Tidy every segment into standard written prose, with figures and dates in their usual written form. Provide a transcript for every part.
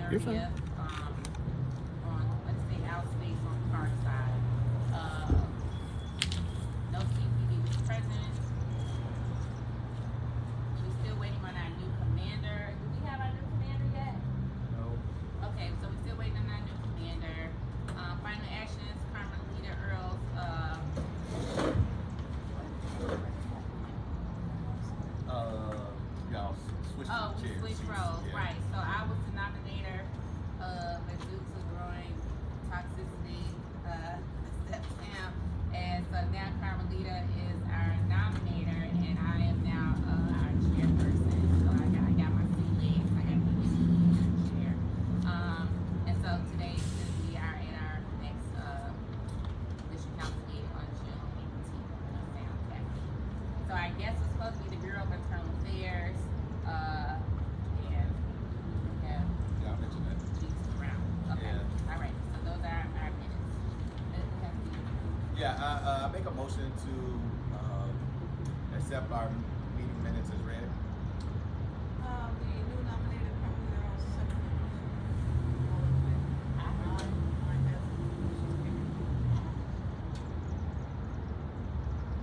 You're fine. area, on, let's say, our space on Parkside. No CPD was present. We still waiting on our new commander. Do we have our new commander yet? No. Okay, so we're still waiting on our new commander. Final actions, Carmelita Earls, Y'all switched oh, we chairs. switched seats. roles, Yeah. right. So I was the nominator, but due to growing toxicity, stepped down. And so now Carmelita is our nominator, and I am now our chairperson. So I got my sea legs, I got the chair. And so today is going to be at our next district council meeting on June 18th. Sound okay. So I guess it's supposed to be the Bureau of Internal Affairs, and we have Yeah, I mentioned that. Jesus around. Okay. Yeah. All right. So those are our minutes. Yeah, I make a motion to accept our meeting minutes as read. The new nominated Carmelita Earls, second.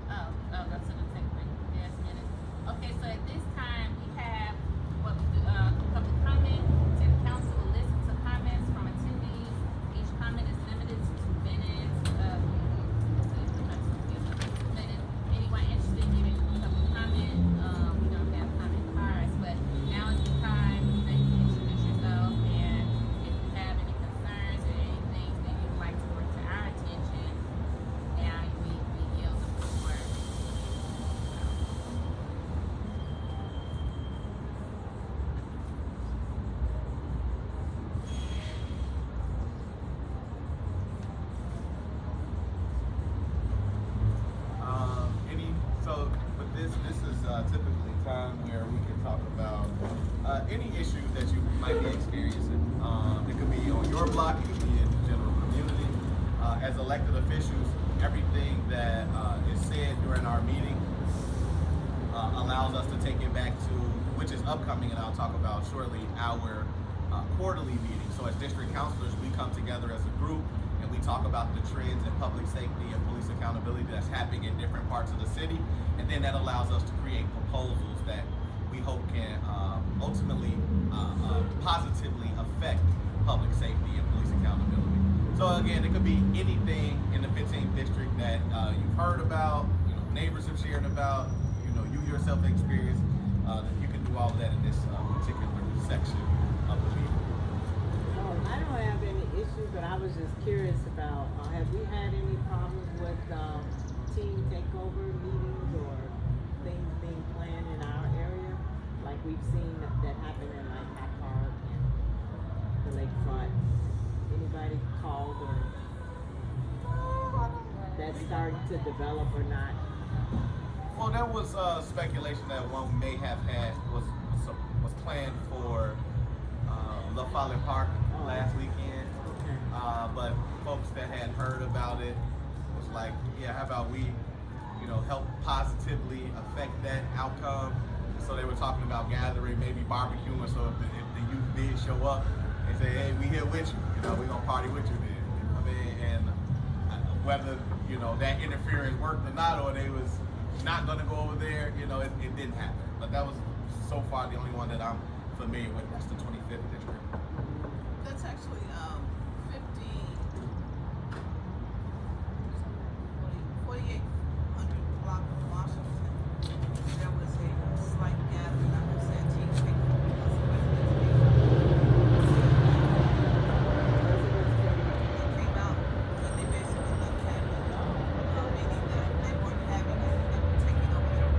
Oh, that's in the second yes minutes. Okay, so at this time we have what we do, public comment. City council will listen to comments from attendees. Each comment is limited to 2 minutes. Anyone interested in giving public comment, we don't have comment cards, but now is the time that you can introduce yourself, and if you have any concerns or anything that you would like to bring to our attention, now we yield the floor. So with this is typically time where we can talk about any issues that you might be experiencing. It could be on your block, it could be in the general community. As elected officials, everything that is said during our meeting allows us to take it back to, which is upcoming, and I'll talk about shortly, our quarterly meeting. So as district councilors, we come together as a group and we talk about the trends in public safety and police accountability that's happening in different parts of the city. And then that allows us to create proposals that we hope can ultimately positively affect public safety and police accountability. So again, it could be anything in the 15th district that you've heard about, neighbors have shared about, you yourself experienced. You can do all of that in this particular section of the meeting. I don't have any issues, but I was just curious about, have we had any problems with team takeover meetings or things being planned in our area? Like we've seen that happen in like High Park and the lakefront. Anybody called or that's starting to develop or not? Well, there was speculation that one may have had was planned for La Follette Park last weekend, but folks that had heard about it was like, yeah, how about we, help positively affect that outcome? So they were talking about gathering, maybe barbecuing. So if the youth did show up and say, hey, we here with you, we're gonna party with you then. And whether that interference worked or not, or they was not gonna go over there, it didn't happen. But that was so far the only one that I'm familiar with. That's the 25th district. That's actually 4800 block of Washington. There was a slight gathering. I know Santee came out and they basically looked at meaning that they weren't having it, they were taking over their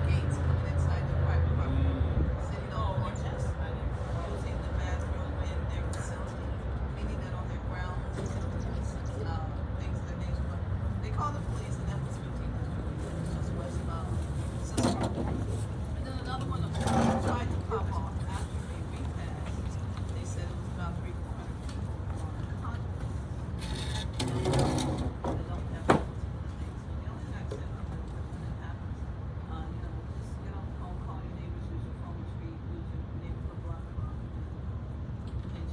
gates coming inside the private property, sitting on porches, using the bathroom in their facility, meaning that on their grounds, things of that nature. But they called the police, and that was 1500, just west of Central. And then another one of them tried to pop off after a repass. They said it was about 300-400 people on the concourse. They don't have things. So the only thing I said when that happens, just get on the phone, call your neighbors, use your phone tree, use your neighborhood block, and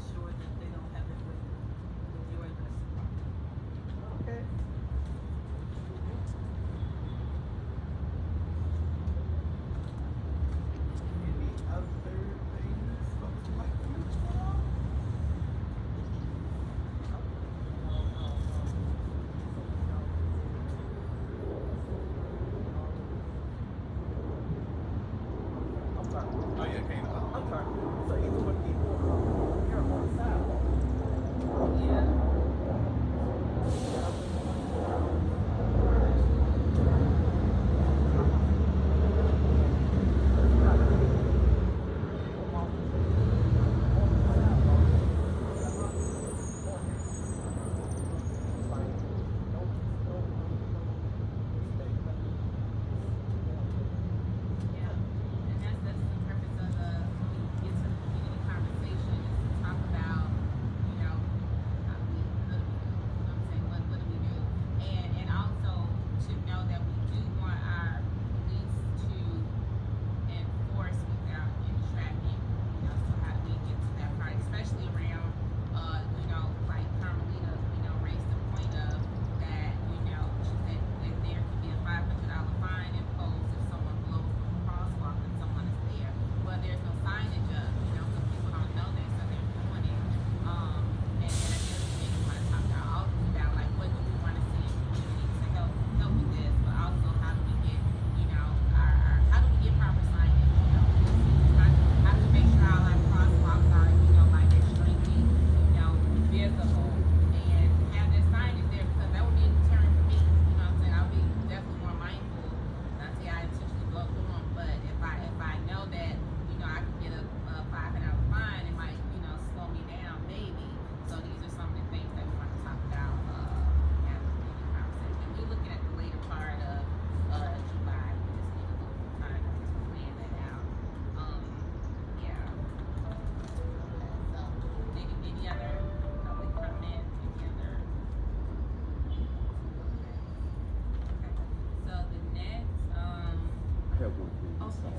have one thing. Okay.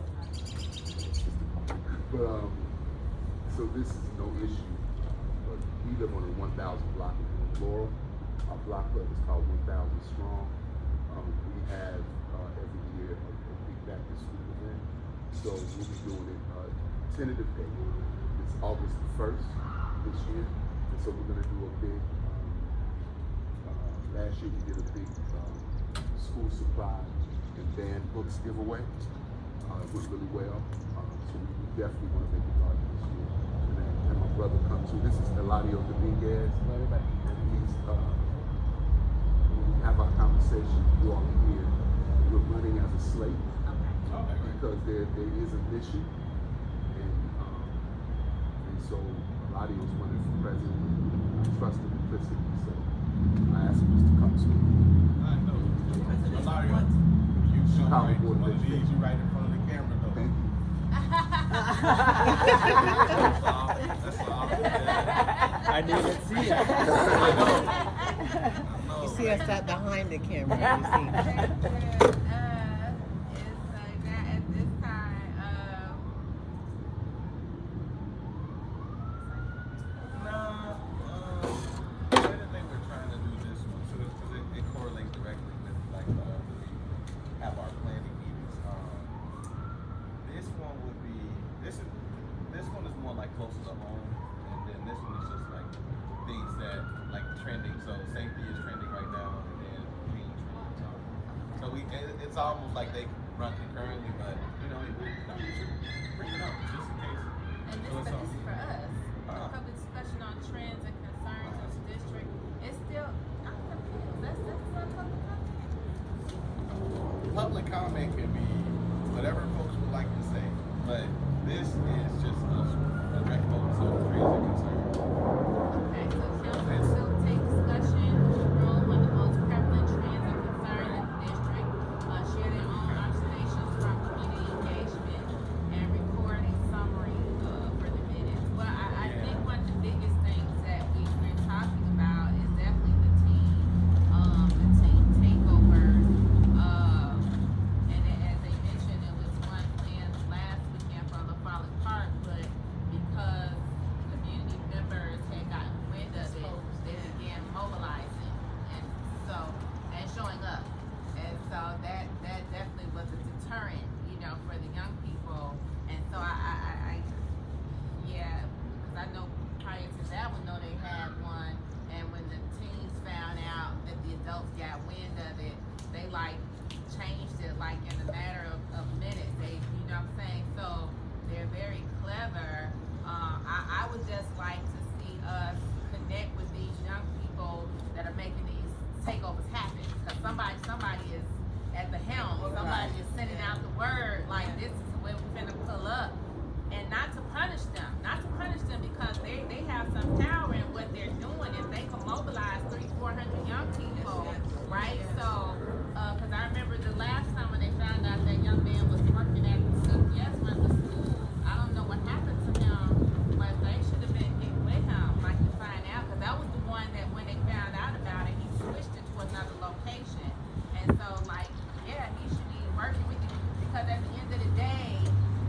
But so this is no issue. But we live on a 1,000 block in Laurel. Our block club is called 1,000 Strong. We have every year a big back to school event. So we'll be doing it tentative date. It's August the 1st this year. And so we're gonna do a big last year we did a big school supply and banned books giveaway. It went really well. So we definitely want to make it larger this year. And my brother comes through. This is Eladio Dominguez. And he's, when we have our conversation, you all are here. We're running as a slate Okay. because there is a mission. And so Eladio's running for president. I trust him implicitly. So I asked him to come through. I know. Malario, you show Chicago right, Board of one of these, Education. you right in front of the camera though. Thank you. That's all. Yeah. I didn't see it. I know. You see us sat behind the camera, you It's like that at this time. The way that they were trying to do this one, so because it correlates directly with like when we have our planning meetings. This one would be this one is more like closer to home, and then this one is just like things that like trending. So safety is trending right now, and then being trending. So it's almost like they run concurrently, but you know, we should bring it up just in case. And So this it's is for us. Uh-huh. Public discussion on trends and concerns of the district. It's still, I'm confused. That's not public comment. Public comment can be whatever folks would like to say, but this is just us direct focus on trends and concerns. Okay, so council will still take discussion room on the most prevalent trends and concerns in the district, share their own observations from community engagement, and record a summary for the minutes. Well, I think one of the biggest things that we're talking about is definitely the team takeovers. And as they mentioned, it was one planned last weekend for the Frolic Park, but because community members had gotten wind of it, they began mobilizing and showing up. And so that definitely was a deterrent, for the young people. And so yeah, because I know prior to that one, they had one, and when the teens found out that the adults got wind of it, they changed it in a matter of minutes. They, what I'm saying? So they're very clever. I would just like to see us connect with these young people that are making these takeovers happen. Because somebody is at the helm. Somebody is sending out the word this is where we're gonna pull up. And not to punish them because they have some power in what they're doing. If they can mobilize 300-400 young people, right? So, because I remember the last time when they found out that young man was working at the CPS one of the schools. I don't know what happened to him, but they should have been getting with him, to find out, because that was the one that when they found out about it, he switched it to another location. And so, yeah, he should be working with you because at the end of the day,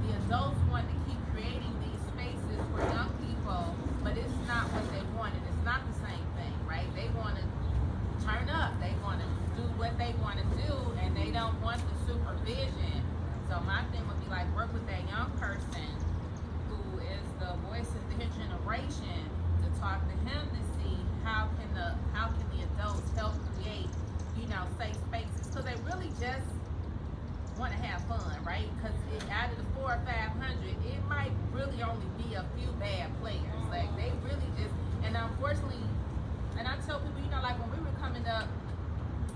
the adults want to keep creating these spaces for young people, but it's not what they wanted. It's not the same thing, right? They want to turn up. They want to do what they want to do, and they don't want the supervision. So my thing would be work with that young person who is the voice of their generation to talk to him to see how can the adults help create, safe spaces, because they really just want to have fun, right? Because out of the 400 or 500, it might really only be a few bad players. They really just, and unfortunately, and I tell people, when we were coming up,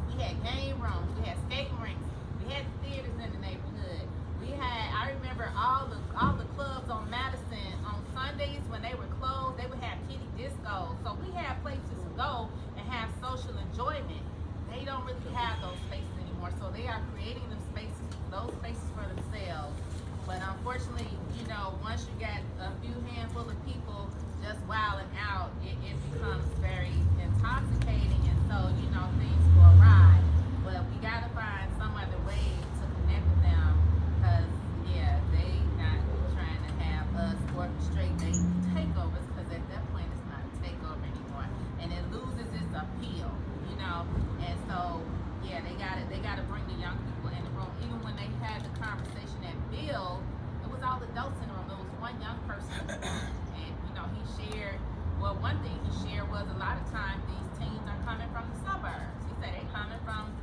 we had game rooms, we had skating rinks, we had theaters in the neighborhood. I remember all the clubs on Madison on Sundays when they were closed, they would have kiddie discos. So we had places to go and have social enjoyment. They don't really have those spaces anymore, so they are creating those spaces for themselves. But unfortunately, once you got a few handful of people just wilding out, it becomes very intoxicating, and so things go awry. But we gotta find some other way to connect with them got to bring the young people in the room. Even when they had the conversation at Bill, it was all adults in the room. There was one young person in the room, and he shared. Well, one thing he shared was a lot of times these teens are coming from the suburbs. He said they're coming from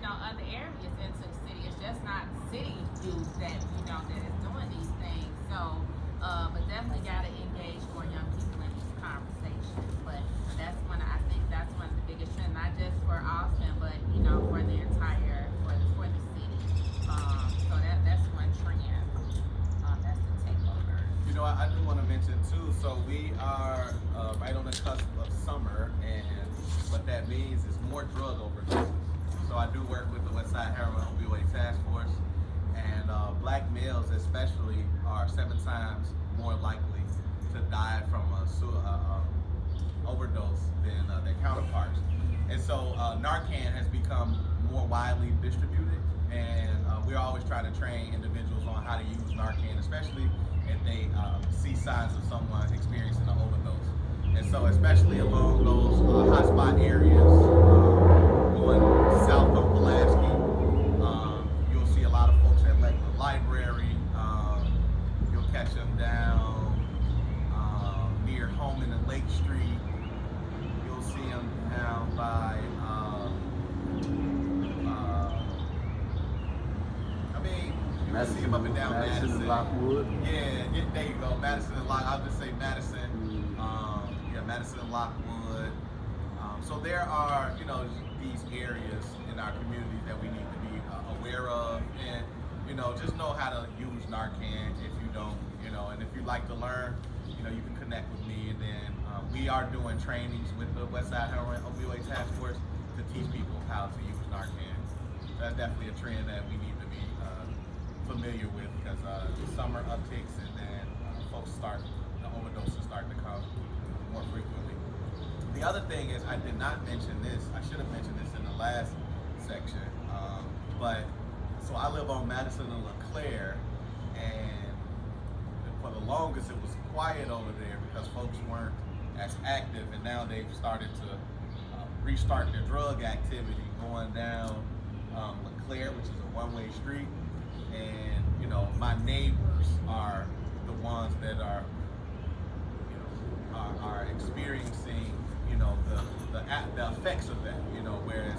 other areas into the city. It's just not city youth that that is doing these things. So, but definitely got to engage more young people in these conversations. But I think that's one of the biggest trends, not just for Austin, but for the entire for the city. So that's one trend. That's the takeover. I do want to mention too. So we are right on the cusp of summer, and what that means is more drug overdoses. So I do work with the Westside Heroin Opioid Task Force, and black males especially are 7 times more likely to die from a overdose than their counterparts. And so Narcan has become more widely distributed, and we're always trying to train individuals on how to use Narcan, especially if they see signs of someone experiencing an overdose. And so especially along those hotspot areas, going south of Pulaski, you'll see a lot of folks at Lakeland Library. You'll catch them down near Holman and Lake Street. You'll see them down by, you can see them up and down Madison. and Lockwood. Yeah, there you go. Madison and Lock. I'll just say Madison. Madison and Lockwood. So there are, these areas in our community that we need to be aware of, and just know how to use Narcan if you don't, and if you like to learn, you can connect with me, and then we are doing trainings with the Westside Heroin Opioid Task Force to teach people how to use Narcan. So that's definitely a trend that we need to be familiar with, because the summer upticks, and then the overdoses start to come more frequently. The other thing is, I did not mention this. I should have mentioned this in the last section. So I live on Madison and LeClaire, and for the longest it was quiet over there because folks weren't as active, and now they've started to restart their drug activity going down LeClaire, which is a one-way street. And my neighbors are the ones that are experiencing the effects of that. Whereas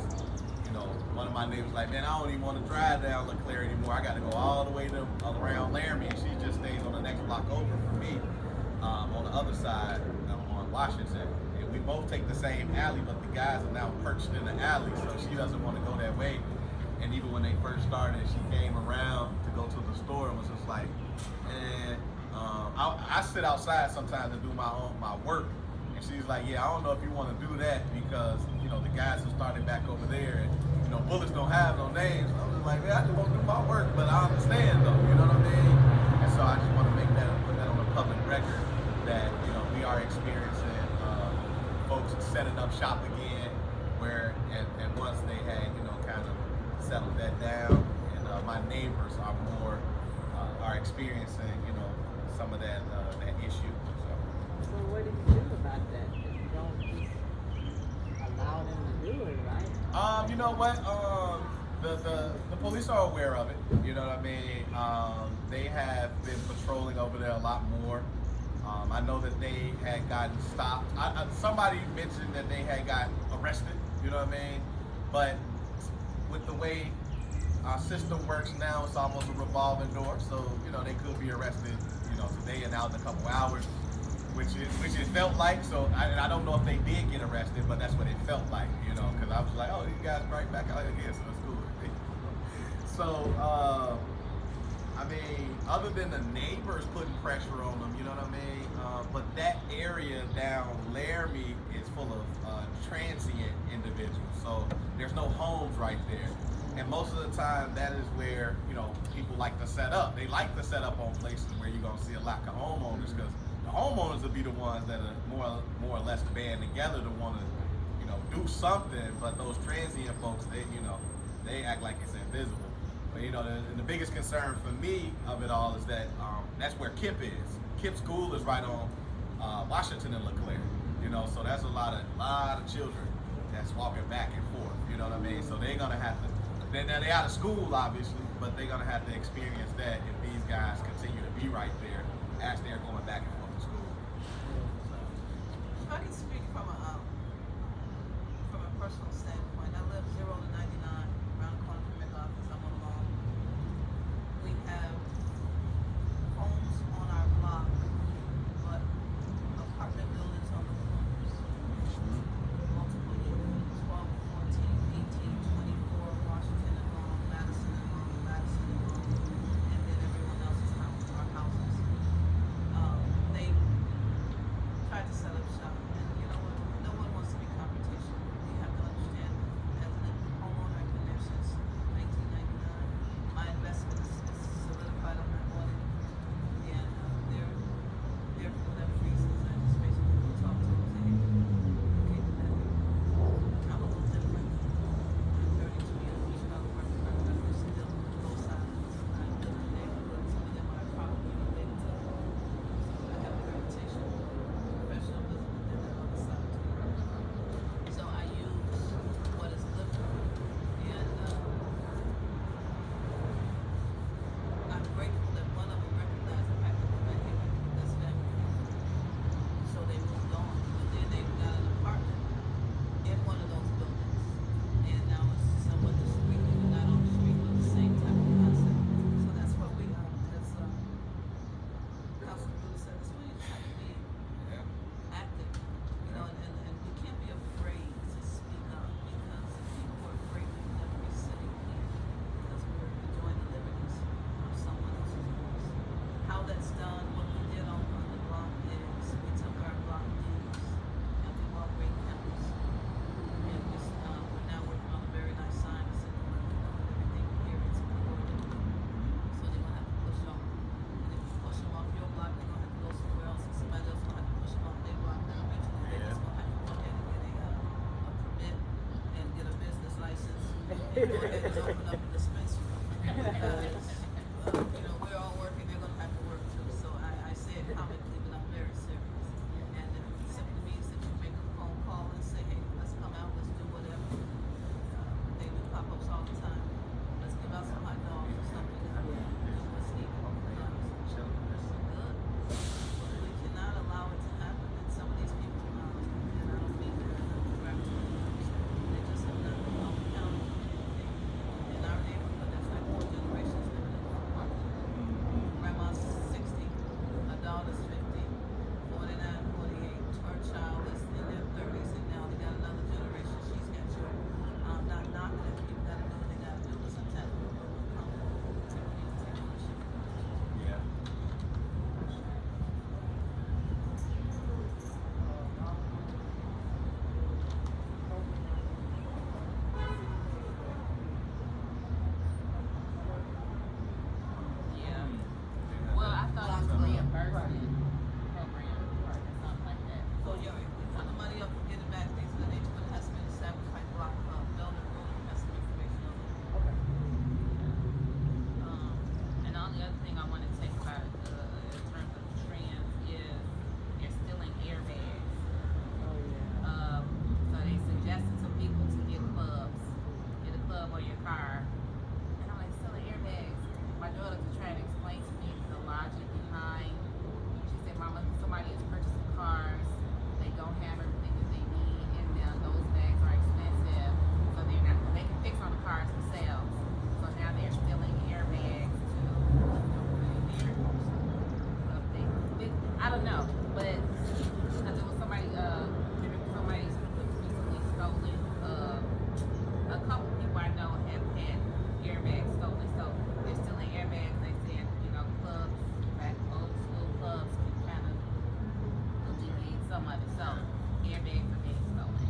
one of my neighbors like, man, I don't even want to drive down LeClaire anymore. I got to go all the way to around Laramie, and she just stays on the next block over from me, on the other side on Washington. And we both take the same alley, but the guys are now perched in the alley, so she doesn't want to go that way. And even when they first started, she came around to go to the store and was just like, I sit outside sometimes to do my work. And she's like, yeah, I don't know if you want to do that because, the guys have started back over there, and, bullets don't have no names. I was like, man, I just want to do my work, but I understand though, you know what I mean? And so I just want to make that, put that on the public record that, we are experiencing folks setting up shop again, where at once they had, kind of settled that down, and my neighbors are experiencing, some of that issue. So what do you do about that? You don't just allow them to do it, right? You know what? The police are aware of it. You know what I mean? They have been patrolling over there a lot more. I know that they had gotten stopped. Somebody mentioned that they had got arrested. You know what I mean? But with the way our system works now, it's almost a revolving door. So they could be arrested, today and out in a couple hours, which it felt like. So I don't know if they did get arrested, but that's what it felt like, because I was like, oh, these guys right back out here, so that's cool. So other than the neighbors putting pressure on them, you know what I mean? But that area down Laramie is full of transient individuals, so there's no homes right there. And most of the time, that is where, people like to set up. They like to set up on places where you're gonna see a lack of homeowners, because the homeowners will be the ones that are more or less band together to want to, do something. But those transient folks, they act like it's invisible. But the biggest concern for me of it all is that that's where KIPP is. KIPP school is right on Washington and LeClaire. So that's a lot of children that's walking back and forth. You know what I mean? So they're gonna have to Then now they out of school, obviously, but they're gonna have to experience that if these guys continue to be right there as they're going back and forth to school. If I can speak from a personal standpoint, I live 0 to 99 around the corner from McOffice. I'm on Long. We have homes on our block, but apartment buildings on the corners. Multiple units, 12, 14, 18, 24, Washington and Long, Madison and Long, Madison and Long, and then everyone else's house, our houses. They tried to set up shop, and you know what? No one wants to be competition. You have to understand, as a homeowner, I've been there since 1999. My investment is solidified on that money, and they're there for whatever reasons. I just basically go talk to them and say, hey, okay, I'm a little different. I'm 32 years of Chicago representative. They're still both sides. I live in the neighborhood. Some of them are probably related to me. So I have a reputation for professionalism and that other side too. So I use what is good for me. And I'm grateful that one of them recognized the fact that we're here with this family. So they moved on. But then they got an apartment in one of those buildings. And now it's somewhat discreet, and not on the street, but the same type of concept. So that's what we as Councilman Rudy said, that's where you just have to be active, you know, and we can't be afraid to speak up, because if people are afraid, we would never be sitting here, because we're enjoying the liberties of someone else's voice. How that's done, what we did on the block is, we took our block deeds and we bought Great Counties. And we're now working on a very nice sign that's in the living room, and everything here is recorded. So they're gonna have to push off. And if you push them off your block, they're gonna have to go somewhere else, and somebody else gonna have to push them off their block. And eventually they're just gonna have to go ahead and get a permit and get a business license and go ahead and open up a dispensary. Because, you know, we're all working, they're gonna have to work too. So I say it comically, but I'm very serious. And it simply means that you make a phone call and say, hey, let's come out, let's do whatever. They do pop-ups all the time. Let's give out some hot dogs or something. Let's eat. Good. We cannot allow it to happen. And some of these people, and I don't mean that in a derogatory terms, they just have not been held accountable for anything. In our neighborhood, that's like 4 generations living in one apartment. Grandma's 60, her daughter's 50, 49, 48. Her child is in their 30s, and now they got another generation. She's got children. I'm not knocking it. People gotta do what they gotta do. But sometimes we're uncomfortable. So we need to take ownership. Yeah. Yeah. Well, I thought it was a reimbursement program or something like that. So yeah, if we put the money up and get it back, things of the neighborhood has been established like block building rule, has some information on it. And the only other thing I want to take about in terms of trends is they're stealing airbags. Oh, yeah. So they suggested to people to get clubs, get a club on your car. And I'm like, stealing airbags. My daughter was trying to explain to me the logic behind. She said, Mama, somebody is purchasing cars. They don't have everything that they need in them. Those bags are expensive. So they're not, they can fix on the cars themselves. So now they're stealing airbags to put them in there. I don't know, but there was somebody recently stolen. A couple people I know have had airbags stolen, so they're stealing airbags. They said, you know, clubs, back old school clubs can kind of alleviate some of it. So airbags are being stolen.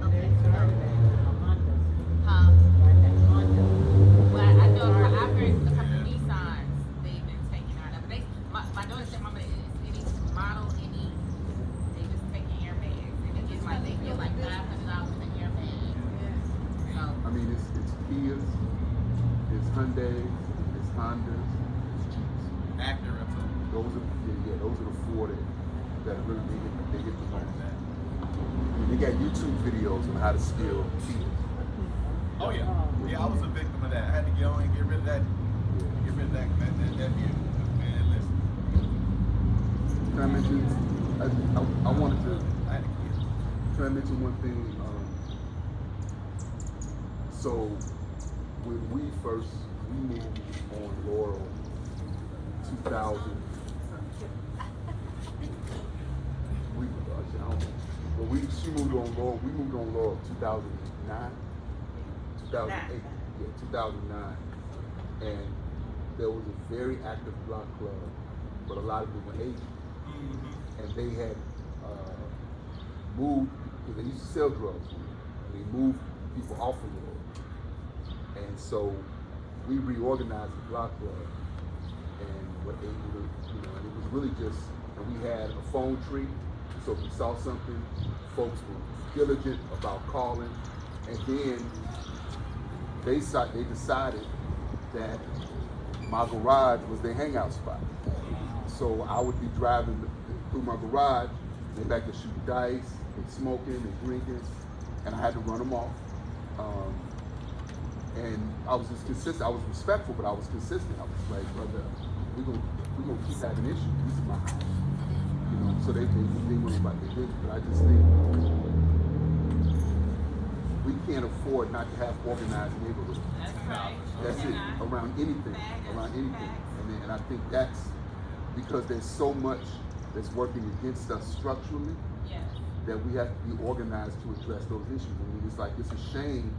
And there's Hondas. Huh? Like that Honda. Well, I know I've heard a couple of Nissans they've been taking out of it. My daughter said, Mama, is any model, they just taking airbags, and they get like $500 an airbag. So I mean, it's Kias, it's Hyundai, it's Hondas, it's Jeeps. Acura too. Those are the 4 that really they get the most. And they got YouTube videos on how to steal Kias. yeah. Oh. Yeah, I was a victim of that. I had to get on and get rid of that view. Man, listen. Can I mention? I wanted to. I had to get it. Can I mention one thing? So when we moved on Laurel, 2000. She moved on Laurel. We moved on Laurel 2009, 2008, yeah, 2009, and there was a very active block club, but a lot of them were Asian, and they had moved because they used to sell drugs. They moved people off of Laurel, and so we reorganized the block club, and what they did, and it was really just, and we had a phone tree. So if we saw something, folks were diligent about calling, and then they decided that my garage was their hangout spot. So I would be driving through my garage, they back to shooting dice, and smoking and drinking, and I had to run them off. And I was just consistent. I was respectful, but I was consistent. I was like, brother, we're gonna keep having issues. This is my house. So they went about their business, but I just think we can't afford not to have organized neighborhoods. That's right. That's it, around anything. And I think that's because there's so much that's working against us structurally Yes. that we have to be organized to address those issues. I mean, it's a shame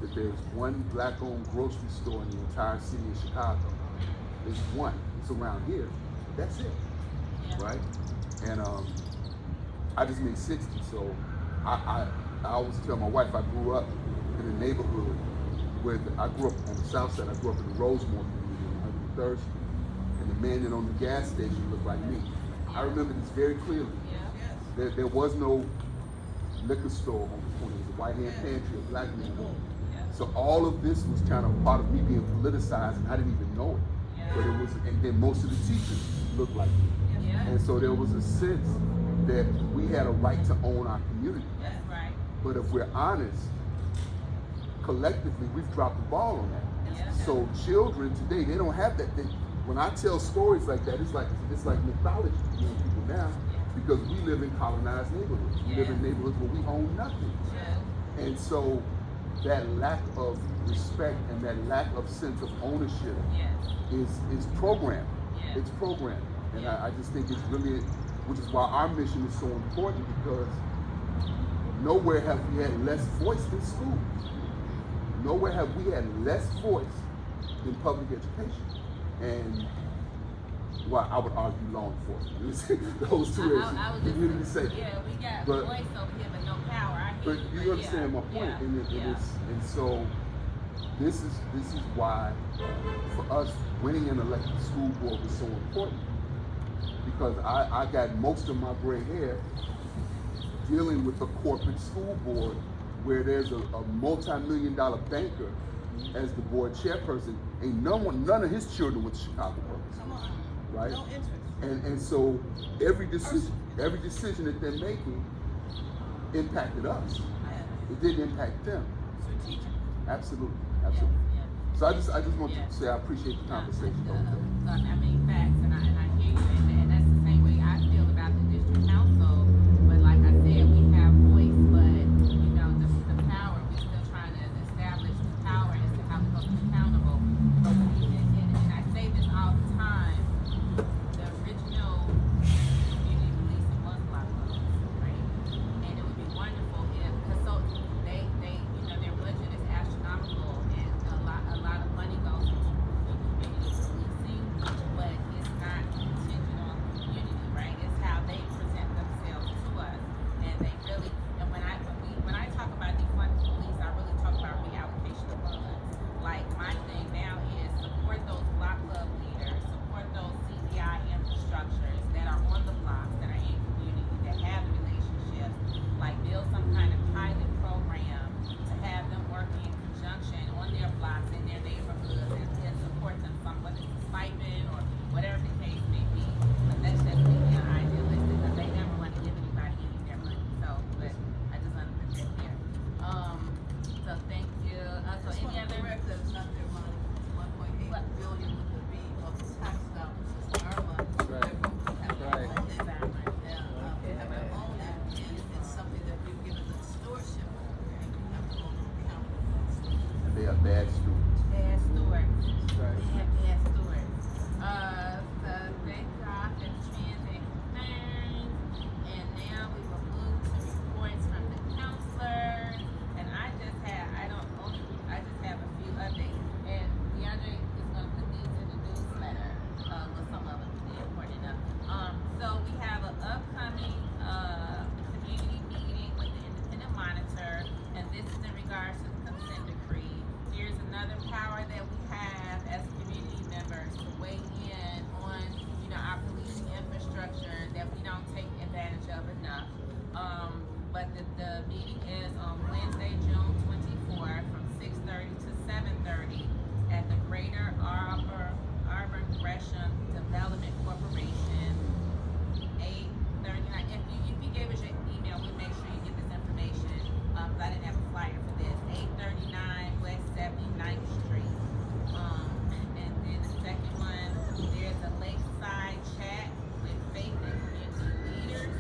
that there's one black-owned grocery store in the entire city of Chicago. There's one. It's around here. That's it, right? And I just made 60, so I always tell my wife I grew up in a neighborhood where I grew up on the south side. I grew up in the Rosemore community on 103rd Street, and the man that owned the gas station looked like me. I remember this very clearly. Yeah. There was no liquor store on the corner. It was a white hand pantry, a black man home. So all of this was kind of part of me being politicized, and I didn't even know it. But it was, and then most of the teachers looked like me. Yeah. And so there was a sense that we had a right to own our community. That's right. But if we're honest, collectively, we've dropped the ball on that. Yeah. So children today, they don't have that. When I tell stories like that, it's like mythology to young people now, because we live in colonized neighborhoods. We live in neighborhoods where we own nothing. Yeah. And so that lack of respect and that lack of sense of ownership Yes. is programmed. Yeah. It's programmed. And I just think it's really, which is why our mission is so important, because nowhere have we had less voice than schools. Nowhere have we had less voice than public education. And well, I would argue law enforcement. Those two areas. I was Community just, safety. yeah, we got But- voice over here, but no power. I hear But you understand my point, Yeah. and so this is why for us winning an elected school board was so important, because I got most of my gray hair dealing with a corporate school board where there's a multi-million-dollar banker as the board chairperson, and none of his children went to Chicago Public Come Schools, on. right? No interest. And so every decision that they're making impacted us. It didn't impact them. Strategic. Absolutely. Yeah. So I just want Yeah. to say I appreciate the conversation. I mean, facts, and I hear you, and that's the same way I feel about the district council. But like I said, we have voice, but the power, we're still trying to establish the power as to how we hold them accountable. But and I say this all the time, the original community policing was block clubs, right? And it would be wonderful if, because so they their budget is astronomical, and a lot of money goes into the community policing, but it's not contingent on the community, right? It's how they present themselves bad students. Bad stewards. Right. We have bad stewards. So thank y'all for the trends and concerns. And now we will move to reports from the counselors. And I just have a few updates. And DeAndre is gonna put these in the newsletter. With some of them be important enough. So we have an upcoming community meeting with the independent monitor, and this is in regards to the consent decree. Here's another power that we have as community members to weigh in on, our policing infrastructure that we don't take advantage of enough. But the meeting is on Wednesday, June 24th, from 6:30 to 7:30 at the Greater Auburn Gresham Development Corporation. 839. If you gave us your email, we'll make sure you get this information. Because I didn't have a flyer for this. 839 West 79th Street. And then the second one, there's a lakeside chat with faith and community leaders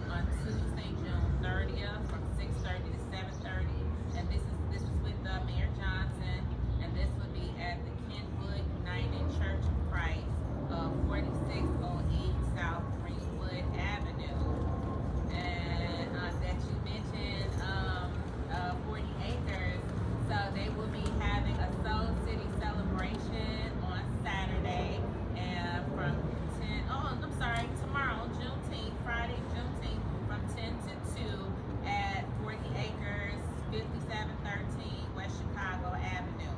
on Tuesday, June 30th, from 6:30 to 7:30. And this is with Mayor Johnson, and this will be at the Kentwood United Church of Christ, 4608 South Greenwood Avenue. And that you mentioned 40 acres, so they will be having a Soul City celebration on Saturday, and from tomorrow, Friday, Juneteenth, from 10 to 2 at 40 acres, 5713 West Chicago Avenue.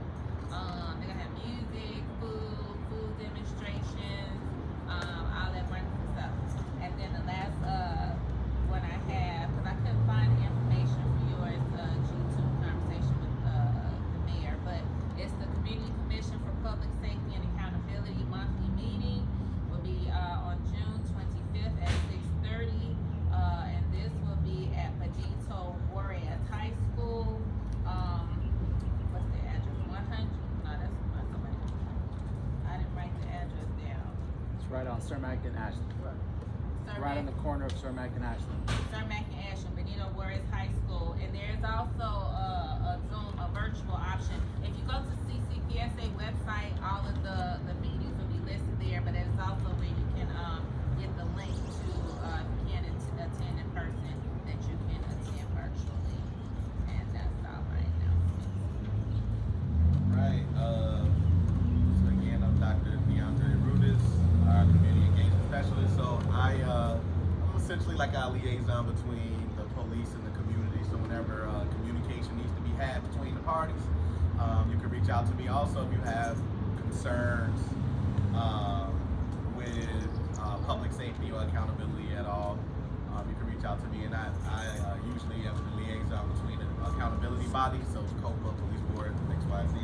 They're gonna have music, food demonstrations, all that wonderful stuff. And then the last one I have, because I couldn't find the information for yours, G2 conversation with the mayor, but it's the Community Commission for Public Safety and Accountability monthly meeting will be on June 25th at 6:30, and this will be at Benito Juarez High School. What's the address? 100? No, that's somebody. I didn't write the address down. It's right on Cermak and Ashland. Right on the corner of Cermak and Ashland. Cermak and Ashland, Benito Juarez High School, and there's also a Zoom, a virtual option. If you go to CCPSA website, all of the meetings will be listed there, but there's also where you can get the link to if you can't attend in person, that you can attend virtually. And that's all right now. Right. So again, I'm Dr. DeAndre Rudis, our community engagement specialist. So I'm essentially like a liaison between the police and the community. So whenever communication needs to be had between the parties, you can reach out to me. Also, if you have concerns with public safety or accountability at all, you can reach out to me. And I usually am the liaison between the accountability bodies, so COPA, Police Board, XYZ,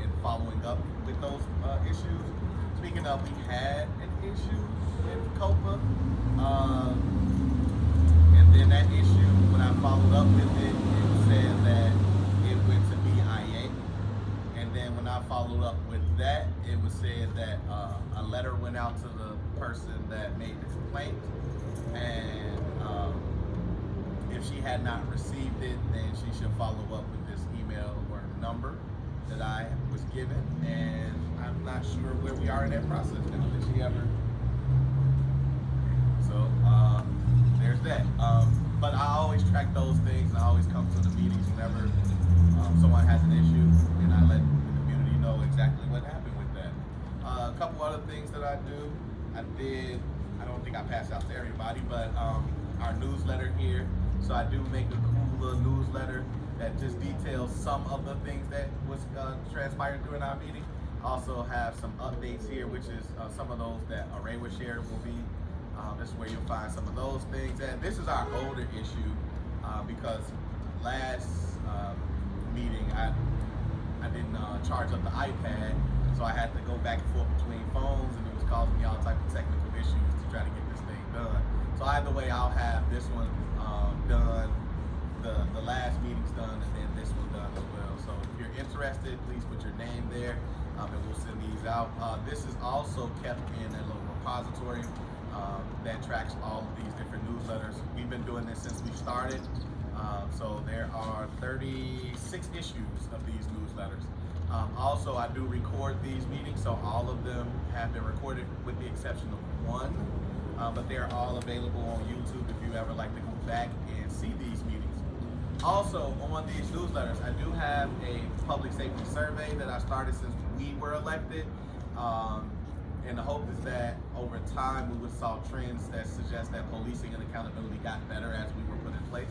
and following up with those issues. Speaking of, we had an issue with COPA, and then that issue, when I followed up with it, it said that it went to BIA, and then when I followed up with that, it was said that a letter went out to the person that made the complaint, and if she had not received it, then she should follow up with this email or number that I was given, and I'm not sure where we are in that process now. Did she ever? So there's that. But I always track those things, and I always come to the meetings whenever someone has an issue, and I let the community know exactly what happened with that. A couple other things that I do. I don't think I passed out to everybody, but our newsletter here. So I do make a cool little newsletter that just details some of the things that was transpired during our meeting. Also have some updates here, which is some of those that Array was shared will be. This is where you'll find some of those things. And this is our older issue because last meeting I didn't charge up the iPad, so I had to go back and forth between phones, and it was causing me all types of technical issues to try to get this thing done. So either way, I'll have this one done, the last meeting's done, and then this one done as well. So if you're interested, please put your name there, and we'll send these out. This is also kept in a little repository that tracks all of these different newsletters. We've been doing this since we started. So there are 36 issues of these newsletters. newsletters. Also, I do record these meetings, so all of them have been recorded with the exception of one, but they're all available on YouTube if you ever like to go back and see these meetings. Also, on these newsletters, I do have a public safety survey that I started since we were elected. And the hope is that over time we would saw trends that suggest that policing and accountability got better as we were put in place.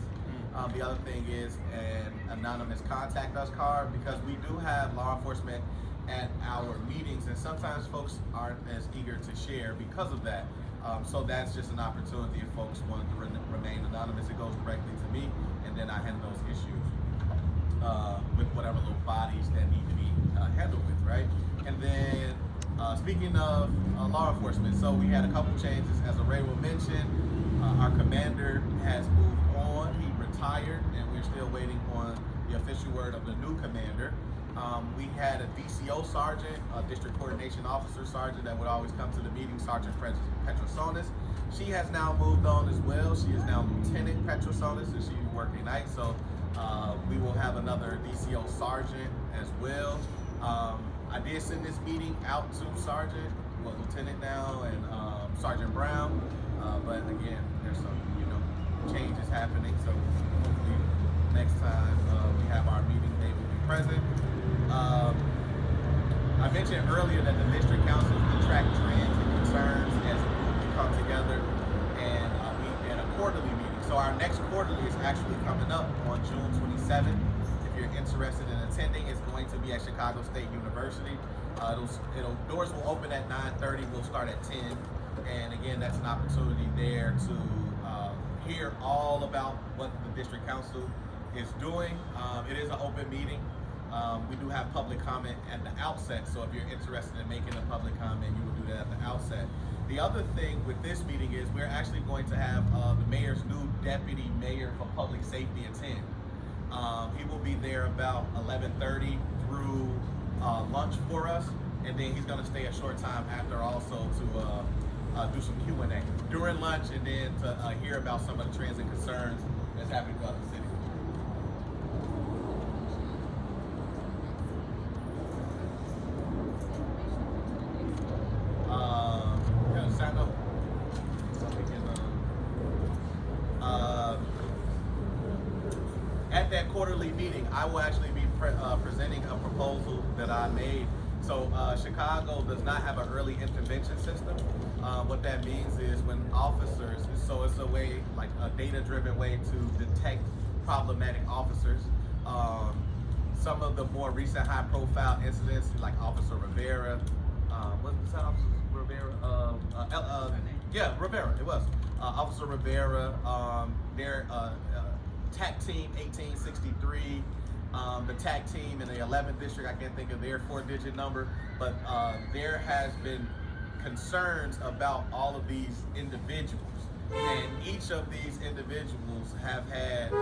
The other thing is an anonymous contact us card, because we do have law enforcement at our meetings and sometimes folks aren't as eager to share because of that. So that's just an opportunity if folks want to remain anonymous. It goes directly to me, and then I handle those issues with whatever little bodies that need to be handled with, right? And then speaking of law enforcement, so we had a couple changes. As Array will mention, our commander has moved on. He retired, and we're still waiting on the official word of the new commander. We had a DCO sergeant, a district coordination officer sergeant that would always come to the meeting, Sergeant Petrosonis. She has now moved on as well. She is now Lieutenant Petrosonis, and she's working nights. So we will have another DCO sergeant as well. I did send this meeting out to Lieutenant now, and Sergeant Brown. But again, there's some, changes happening. So hopefully next time we have our meeting, they will be present. I mentioned earlier that the district councils will track trends and concerns as a group we come together and meet in a quarterly meeting. So our next quarterly is actually coming up on June 27th. If you're interested in attending, it's going to be at Chicago State University. Doors will open at 9:30. We'll start at 10. And again, that's an opportunity there to hear all about what the district council is doing. It is an open meeting. We do have public comment at the outset, so if you're interested in making a public comment, you will do that at the outset. The other thing with this meeting is we're actually going to have the mayor's new deputy mayor for public safety attend. He will be there about 11:30 through lunch for us, and then he's going to stay a short time after also to do some Q&A during lunch, and then to hear about some of the trends and concerns that's happening throughout the city. Sign up. So we can, at that quarterly meeting, I will actually be presenting a proposal that I made. So Chicago does not have an early intervention system. What that means is when officers, so it's a way, like a data-driven way to detect problematic officers. Some of the more recent high-profile incidents, like Officer Rivera, what was that, Officer Rivera? Yeah, Rivera, it was. Officer Rivera, their TAC team 1863, the TAC team in the 11th district, I can't think of their 4-digit number, but there has been concerns about all of these individuals, and each of these individuals have had,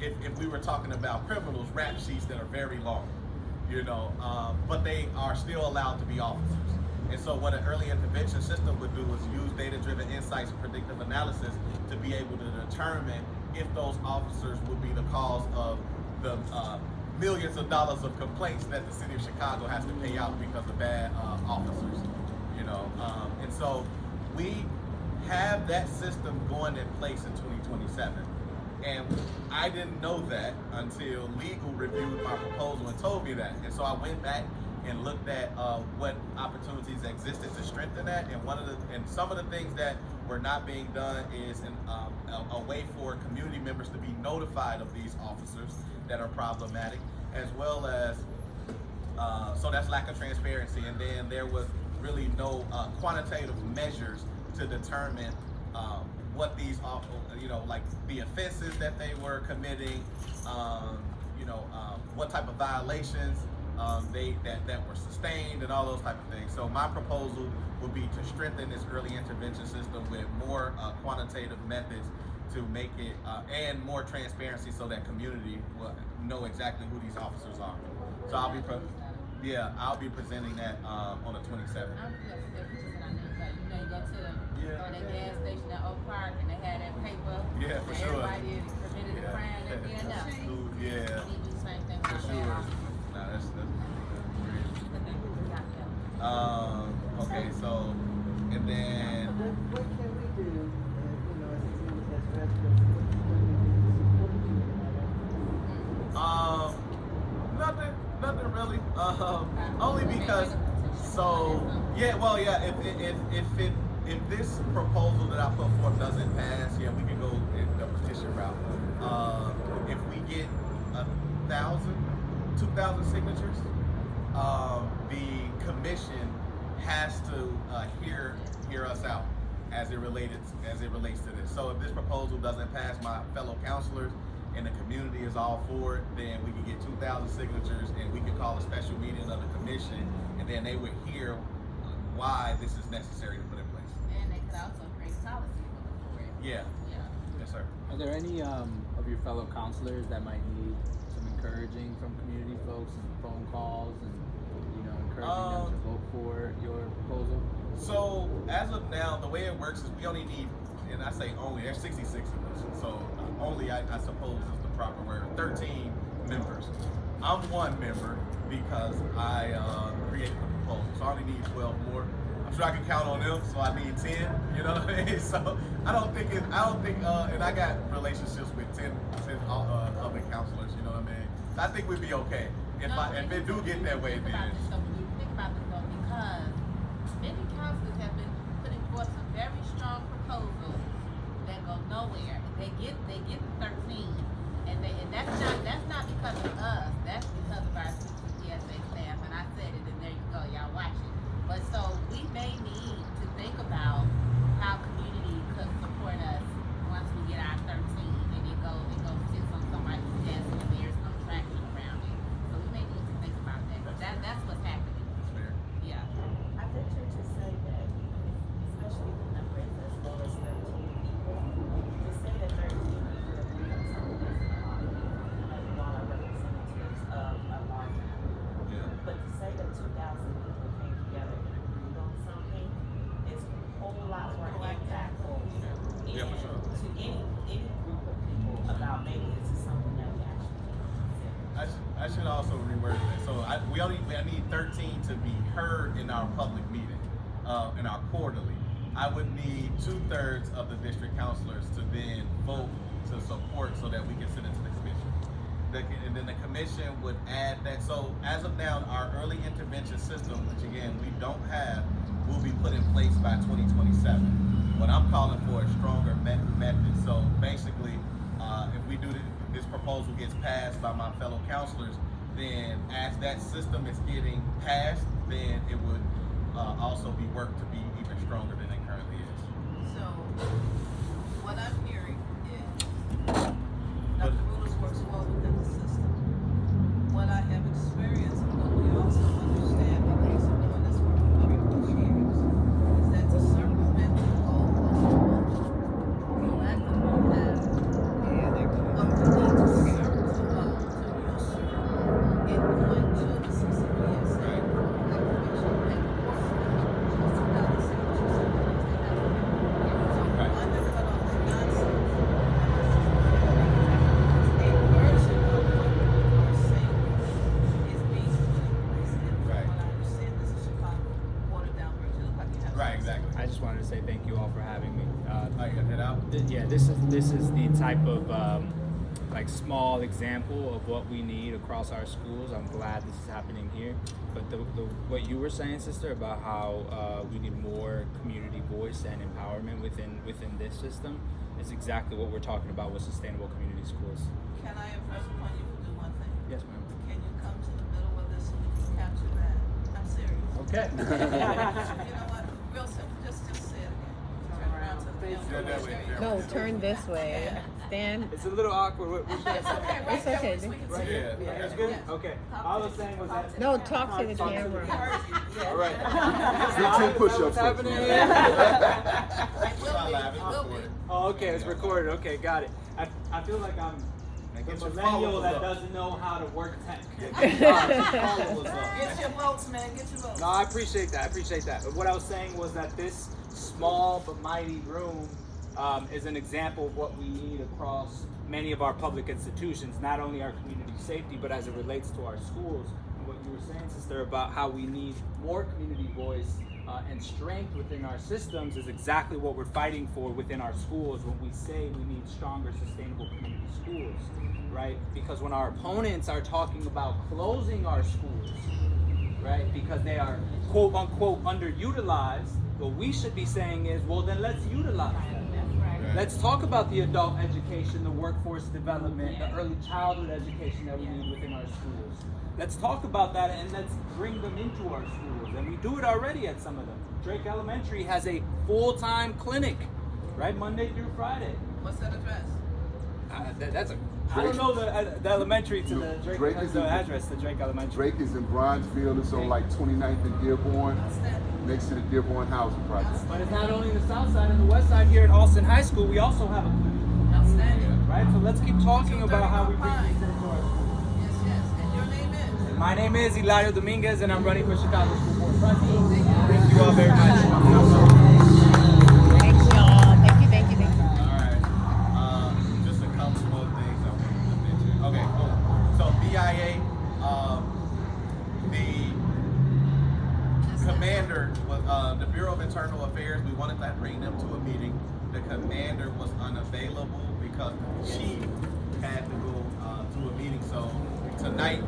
if we were talking about criminals, rap sheets that are very long, but they are still allowed to be officers. And so what an early intervention system would do is use data-driven insights and predictive analysis to be able to determine if those officers would be the cause of the millions of dollars of complaints that the city of Chicago has to pay out because of bad officers. And so we have that system going in place in 2027. And I didn't know that until legal reviewed my proposal and told me that. And so I went back and looked at what opportunities existed to strengthen that. And some of the things that were not being done is a way for community members to be notified of these officers that are problematic, as well as so that's lack of transparency. And then there was really no quantitative measures to determine what these, like the offenses that they were committing, what type of violations that were sustained, and all those type of things. So my proposal would be to strengthen this early intervention system with more quantitative methods to make it, and more transparency so that community will know exactly who these officers are. So I'll be presenting that on the 27th. You go to that gas station at Oak Park and they had that paper. Yeah, for sure. Everybody committed a crime at the end of it. Yeah. We need to do the same thing For with sure. officers. actually. Only because, so yeah, well, yeah. If this proposal that I put forth doesn't pass, yeah, we can go in the petition route. If we get 2,000 signatures, the commission has to hear us out as it relates to this. So if this proposal doesn't pass, my fellow counselors and the community is all for it, then we can get 2,000 signatures and we can call a special meeting of the commission, and then they would hear why this is necessary to put in place. And they could also create policy for it. Yeah. Yeah. Yes, sir. Are there any of your fellow counselors that might need some encouraging from community folks and phone calls and encouraging them to vote for your proposal? So as of now, the way it works is we only need, and I say only, there's 66 of us. So only, I suppose is the proper word, 13 members. I'm one member because I created the proposal. So I only need 12 more. I'm sure I can count on them, so I need 10, you know what I mean? So I don't think, and I got relationships with 10 other counselors, you know what I mean? So I think we'd be okay. If it do get that way, then. Think about this though, because many councils have been putting forth some very strong proposals that go nowhere. They get the 13, and that's not because of us. That's because of our CCPSA staff. And I said it, and there you go, y'all watch it. But so we may need to think about how community could support us once we get our 13, and it goes sits on somebody's desk, and there's no traction around it. So we may need to think about that. But that's what's happening. Yeah. I venture to say that, especially if the number is as low as 13 people, to say that 13 people agree on something is not, you all are representatives of a larger group. Yeah. But to say that 2,000 people came together and agreed on something is a whole lot more impactful Yeah, for sure. to any group of people about maybe this is something that we actually can consider. I should also reword that. So I need 13 to be heard in our public meeting, in our quarterly. I would need 2/3 of the district counselors to then vote to support so that we can send it to the commission. And then the commission would add that. So as of now, our early intervention system, which again we don't have, will be put in place by 2027. What I'm calling for is stronger methods. So basically, if we do this proposal gets passed by my fellow counselors, then as that system is getting passed, then it would also be worked to be even stronger than it currently is. So, what I'm hearing is Dr. Rulers works well within the system. What I have experienced, and what we also understand because of doing this work for 50 years, is that to circumvent the goal of the promotion, you have to have the need to serve in going to the CCPSA activation and undercut all the nonsense. A version of what we are saying is being put in place. And from Right. what I understand, this is Chicago, watered down version. Look like you have Right, something. exactly. I just wanted to say thank you all for having me. I got that out. Yeah, this is the type of like small example of what we need across our schools. I'm glad this is happening here. But the what you were saying, sister, about how we need more community voice and empowerment within this system is exactly what we're talking about with sustainable community schools. Can I impress upon you to do one thing? Yes, ma'am. Can you come to the middle of this so we can capture that? I'm serious. Okay. You know what? Real simple. Just say it again. Turn around to the Yeah, camera. that way. No, turn this way. Stand. It's a little awkward. It's okay. Right It's there, okay. we can Right see here. it. Yeah, That's yeah. good? Yeah. Okay. All I was saying was that. No, talk to the We camera. heard you. Yeah. All right. Do 10 push-ups What's first, happening? It will Not be. live, It it's will be. recorded. Oh, okay, it's recorded. Okay, got it. I feel like I'm And the get your millennial followers that up. doesn't know how to work tech. Get your followers up. Get your votes, man. Get your votes. No, I appreciate that. But what I was saying was that this small but mighty room is an example of what we need across many of our public institutions, not only our community safety, but as it relates to our schools. And what you were saying, sister, about how we need more community voice and strength within our systems is exactly what we're fighting for within our schools when we say we need stronger, sustainable community schools, right? Because when our opponents are talking about closing our schools, right, because they are quote unquote underutilized, what we should be saying is, well, then let's utilize them. Let's talk about the adult education, the workforce development, the early childhood education that we need within our schools. Let's talk about that and let's bring them into our schools. And we do it already at some of them. Drake Elementary has a full-time clinic, right, Monday through Friday. What's that address? I don't know the elementary to the Drake, Drake has is the in- address to Drake Elementary. Drake is in Bronzeville. It's on like 29th and Dearborn, Outstanding. next to the Dearborn Housing Project. But it's not only the south side and the west side here at Alston High School, we also have a clinic, Outstanding. right? So let's keep talking about how we bring these into our schools. Yes, yes. And your name is? My name is Hilario Dominguez, and I'm running for Chicago School Board President. Thank you all very much. Thank y'all. Thank you. All right. Just a couple more things I wanted to mention. Okay, cool. So BIA, the commander was the Bureau of Internal Affairs. We wanted to bring them to a meeting. The commander was unavailable because the chief had to go to a meeting. So tonight,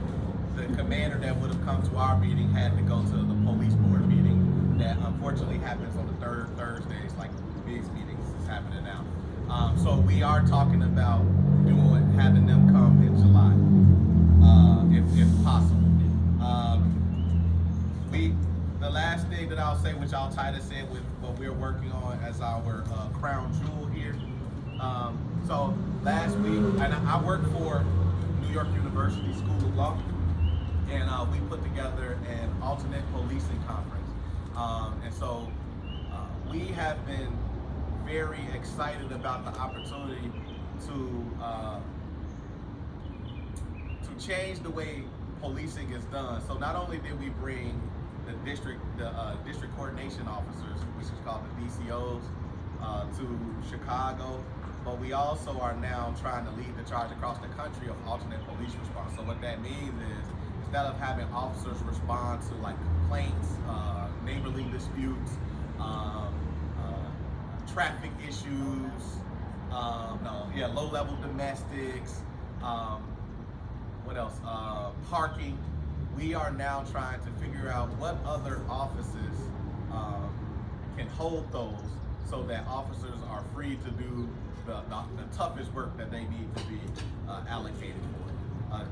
the commander that would have come to our meeting had to go to the police board meeting that unfortunately happens on the third Thursday. It's like Big's meetings is happening now. So we are talking about having them come in July, if possible. The last thing that I'll say, which I'll tie this in with what we're working on as our crown jewel here. So last week, and I work for New York University School of Law, and we put together an alternate policing conference. And so we have been very excited about the opportunity to change the way policing is done. So not only did we bring the district coordination officers, which is called the DCOs, to Chicago, but we also are now trying to lead the charge across the country of alternate police response. So what that means is, instead of having officers respond to like complaints, neighborly disputes, traffic issues, low-level domestics, what else? Parking. We are now trying to figure out what other offices can hold those so that officers are free to do the toughest work that they need to be allocated for.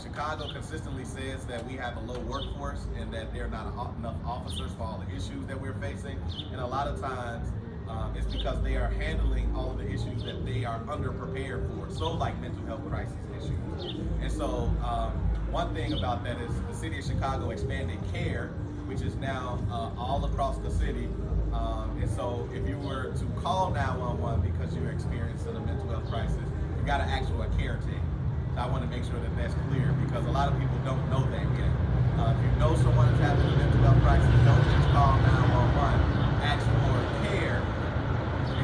Chicago consistently says that we have a low workforce and that there are not enough officers for all the issues that we're facing. And a lot of times it's because they are handling all of the issues that they are underprepared for. So like mental health crisis issues. And so one thing about that is the city of Chicago expanded CARE, which is now all across the city. And so if you were to call 911 because you're experiencing a mental health crisis, you got to ask for a care team. So I want to make sure that that's clear because a lot of people don't know that yet. If you know someone is having a mental health crisis, don't just call 911. Ask for care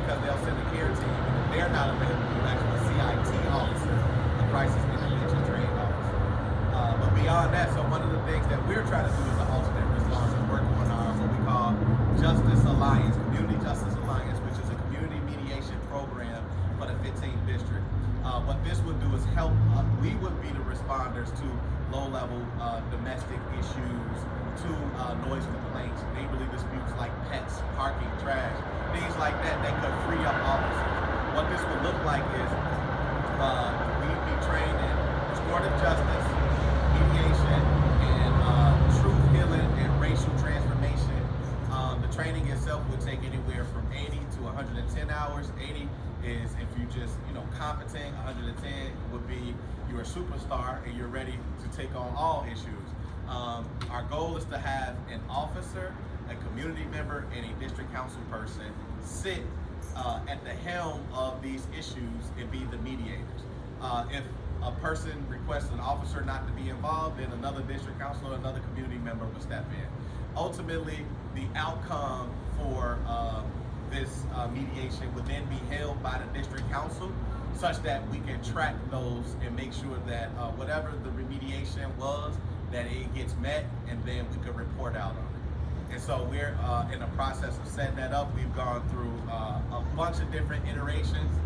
because they'll send a care team. And if they're not available, you ask for a CIT officer, a crisis intervention trained officer. But beyond that, so one of the things that we're trying to do as an alternate response is work on our what we call Justice Alliance, Community Justice Alliance, which is a community mediation program for the 15th district. What this would do is help, we would be the responders to low-level domestic issues, to noise complaints, neighborly disputes like pets, parking, trash, things like that could free up officers. What this would look like is we'd be trained in restorative justice, mediation, and truth healing and racial transformation. The training itself would take anywhere from 80 to 110 hours. 80 is if you just, competent. 110 would be you're a superstar and you're ready to take on all issues. Our goal is to have an officer, a community member, and a district council person sit at the helm of these issues and be the mediators. If a person requests an officer not to be involved, then another district council or another community member will step in. Ultimately, the outcome for this mediation would then be held by the district council such that we can track those and make sure that whatever the remediation was, that it gets met, and then we could report out on it. And so we're in the process of setting that up. We've gone through a bunch of different iterations.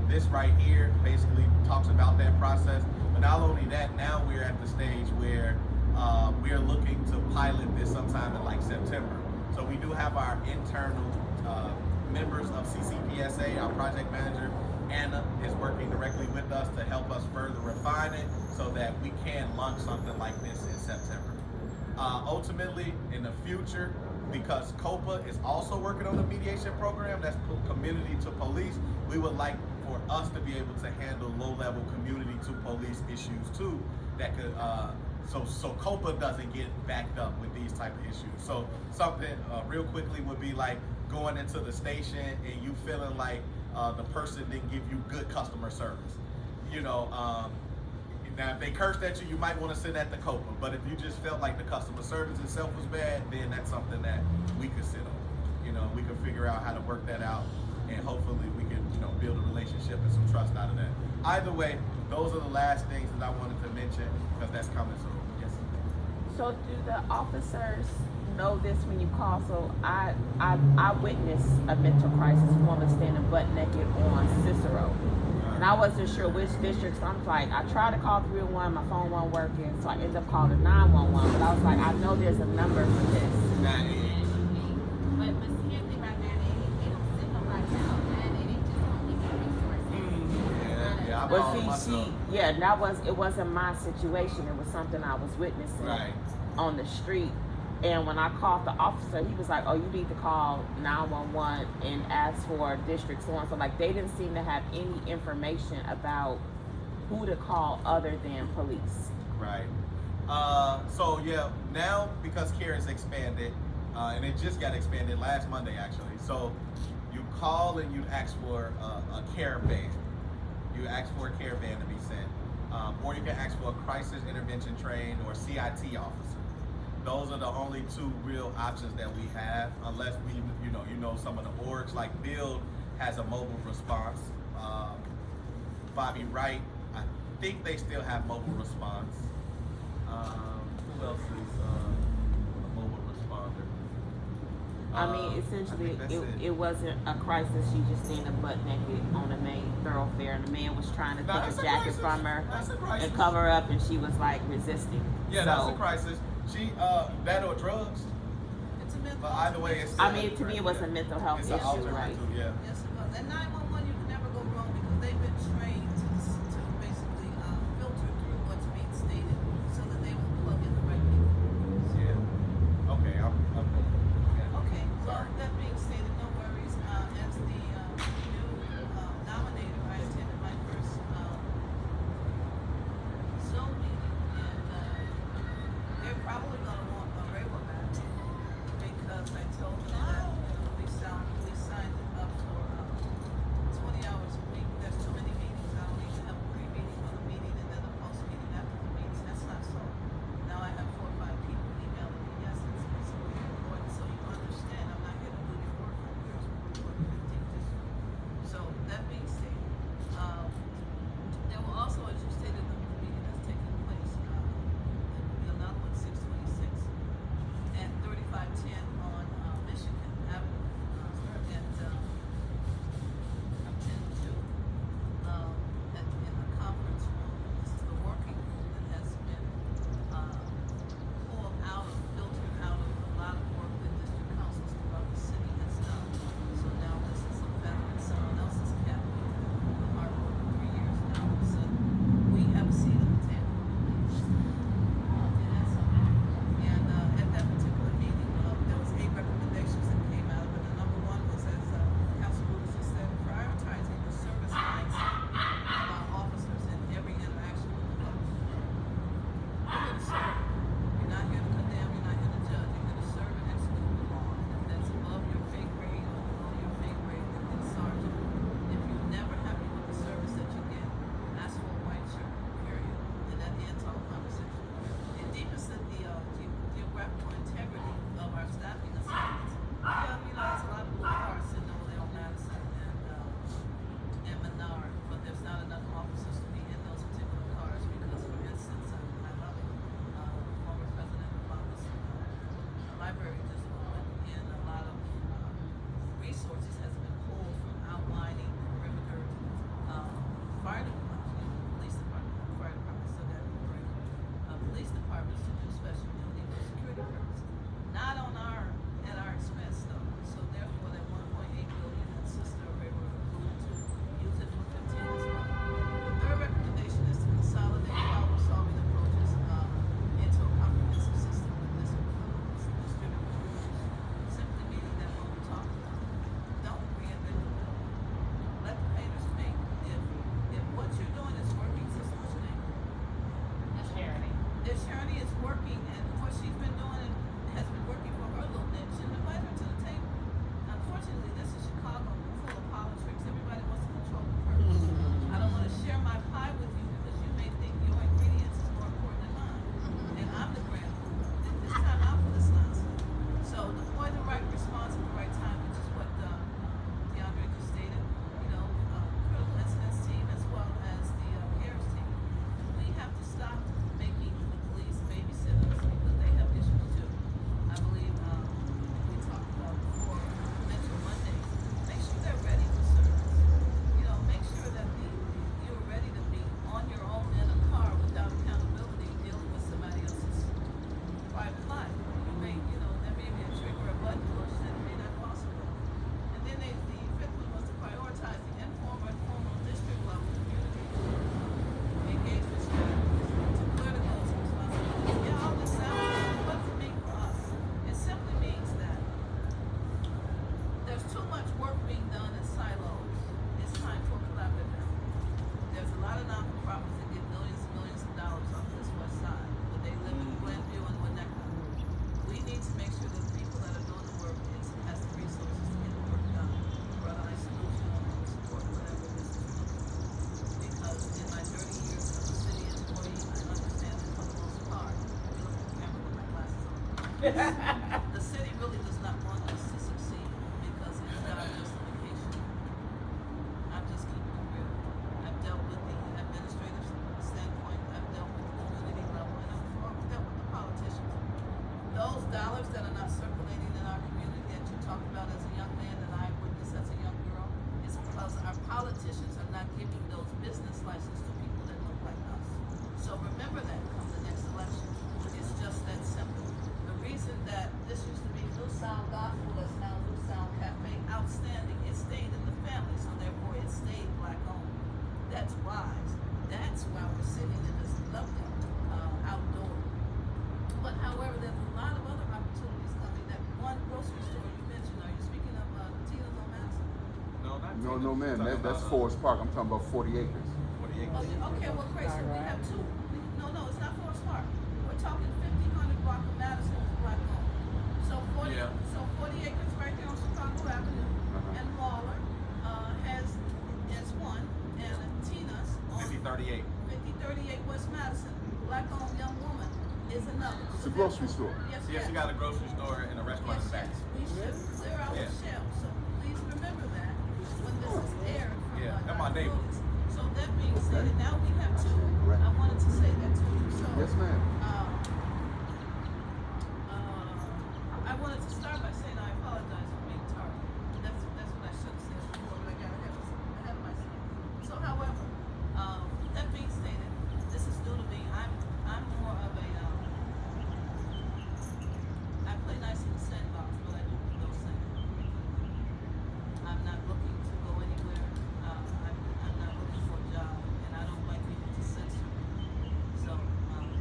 This right here basically talks about that process. But not only that, now we're at the stage where we are looking to pilot this sometime in like September. So we do have our internal members of CCPSA. Our project manager, Anna, is working directly with us to help us further refine it so that we can launch something like this in September. Ultimately, in the future, because COPA is also working on a mediation program that's community to police, we would like for us to be able to handle low-level community to police issues too. That could so COPA doesn't get backed up with these type of issues. So something real quickly would be like going into the station and you feeling like the person didn't give you good customer service. You know, now if they cursed at you, you might want to sit at the COPA. But if you just felt like the customer service itself was bad, then that's something that we could sit on. You know, we could figure out how to work that out, and hopefully we can, you know, build a relationship and some trust out of that. Either way, those are the last things that I wanted to mention because that's coming soon. Yes. So do the officers know this when you call? So I witnessed a mental crisis, woman standing butt naked on Cicero. And I wasn't sure which districts. I'm like, I tried to call 301, my phone wasn't working, so I ended up calling 911. But I was like, I know there's a number for this. But seriously right now, they don't send nobody out, man. They just don't give you resources. Yeah, I But called myself. it wasn't my situation. It was something I was witnessing Right. on the street. And when I called the officer, he was like, "Oh, you need to call 911 and ask for district so and so." Like they didn't seem to have any information about who to call other than police. Right. So yeah, now because CARE is expanded, and it just got expanded last Monday actually. So you call and you ask for a CARE van. You ask for a CARE van to be sent, or you can ask for a crisis intervention trained or CIT officer. Those are the only two real options that we have, unless we, you know some of the orgs like Build has a mobile response. Bobby Wright, I think they still have mobile response. Who else is a mobile responder? I mean, essentially, I think that's it wasn't a crisis. She just seen a butt naked on the main thoroughfare, and the man was trying to No, take that's a a jacket crisis. from her That's a crisis. and cover her up, and she was like resisting. Yeah, so, that's a crisis. She that or drugs. It's a mental. But either way, it's I mean, to me, it was a mental health it's an issue, alternative right? too, yeah. Yes, it was. And 911, you can never go wrong because they've been trained to basically filter through what's being stated so that they will plug in the right people. Yeah. Okay, I'm yeah. Okay, so Sorry. that being stated, no worries. As the new nominator, I attended my first Zoom meeting, and they're probably going to want a Rainbow back because I told them that we signed up for working, and what she's been doing has been working for her little niche, and invite her to the table. Unfortunately, this is Chicago, full of politics. Everybody wants to control the purse. I don't want to share my pie with you because you may think your ingredients is more important than mine, and I'm the grand. It's time out for this nonsense. So deploy the right response at the right time, which is what DeAndre just stated. You know, critical incidents team as well as the CARES team. We have to stop making the police babysitters because they have issues too. I believe we talked about before mental Mondays. Make sure they're ready for service. You know, make sure that you're ready to be on your own in a car without accountability, dealing with somebody else's private life. You may, you know, that may be a trigger, a button push that may not go out so well. And then the fifth one was to prioritize the informal and formal district level community engagement strategies to clear the goals and responsibilities. Yeah, all this sounds good. What does it mean for us? It simply means that there's too much work being done in silos. It's time for collaborative effort. There's a lot of non-for-profits that get millions and millions of dollars off this west side, but they live in Glenview and Winnetka. We need to make sure that the people that are doing the work has the resources to get the work done. Whether I solution or support, whatever it is that you're looking for. Because in my 30 years as a city employee, I understand that for the most part, you look at the camera with my glasses on. The city really does not want us to succeed because it's not our justification. I'm just keeping it real. I've dealt with the administrative standpoint, I've dealt with the community level, and I've dealt with the politicians. Those dollars that are not circulating in our community that you talked about as a young man and I witnessed as a young girl, is because our politicians are not giving those business licenses to people that look like us. So remember that come the next election. It's just that simple. The reason that this used to be New Sound Gospel, that's now New Sound Cafe, outstanding, it stayed in the family, so therefore it stayed black owned. That's wise. That's why we're sitting in this lovely outdoor. But however, there's a lot of other opportunities coming. That one grocery store you mentioned, are you speaking of Tina's on Madison? No, not No, Tina. no, man, Talking that's about, Forest Park. I'm talking about 40 acres. 40 acres. Oh, yeah, okay, well, great, so we have two. No, it's not Forest Park. We're talking 1500 block of Madison is black owned. So 40, Yeah. so 40 acres right there on Chicago Avenue, and Waller has one, and Tina's on 5038. 5038 West Madison, black owned young woman is another. It's a grocery store. Yes, Yes, you got a grocery store and a restaurant in the back. We should clear out the Yeah. shelves, so please remember that when this is aired from Yeah, that's my Dr. neighbor. Lewis. So that being said, now we have two. I wanted to say that to you, so. Yes, ma'am. I wanted to start by saying I apologize for being tardy. That's what I should have said before, but I got ahead of myself. So however, that being stated, this is new to me. I'm more of a, I play nice in the sandbox, but I do those things. I'm not looking to go anywhere. I'm not looking for a job, and I don't like people to censor me. So,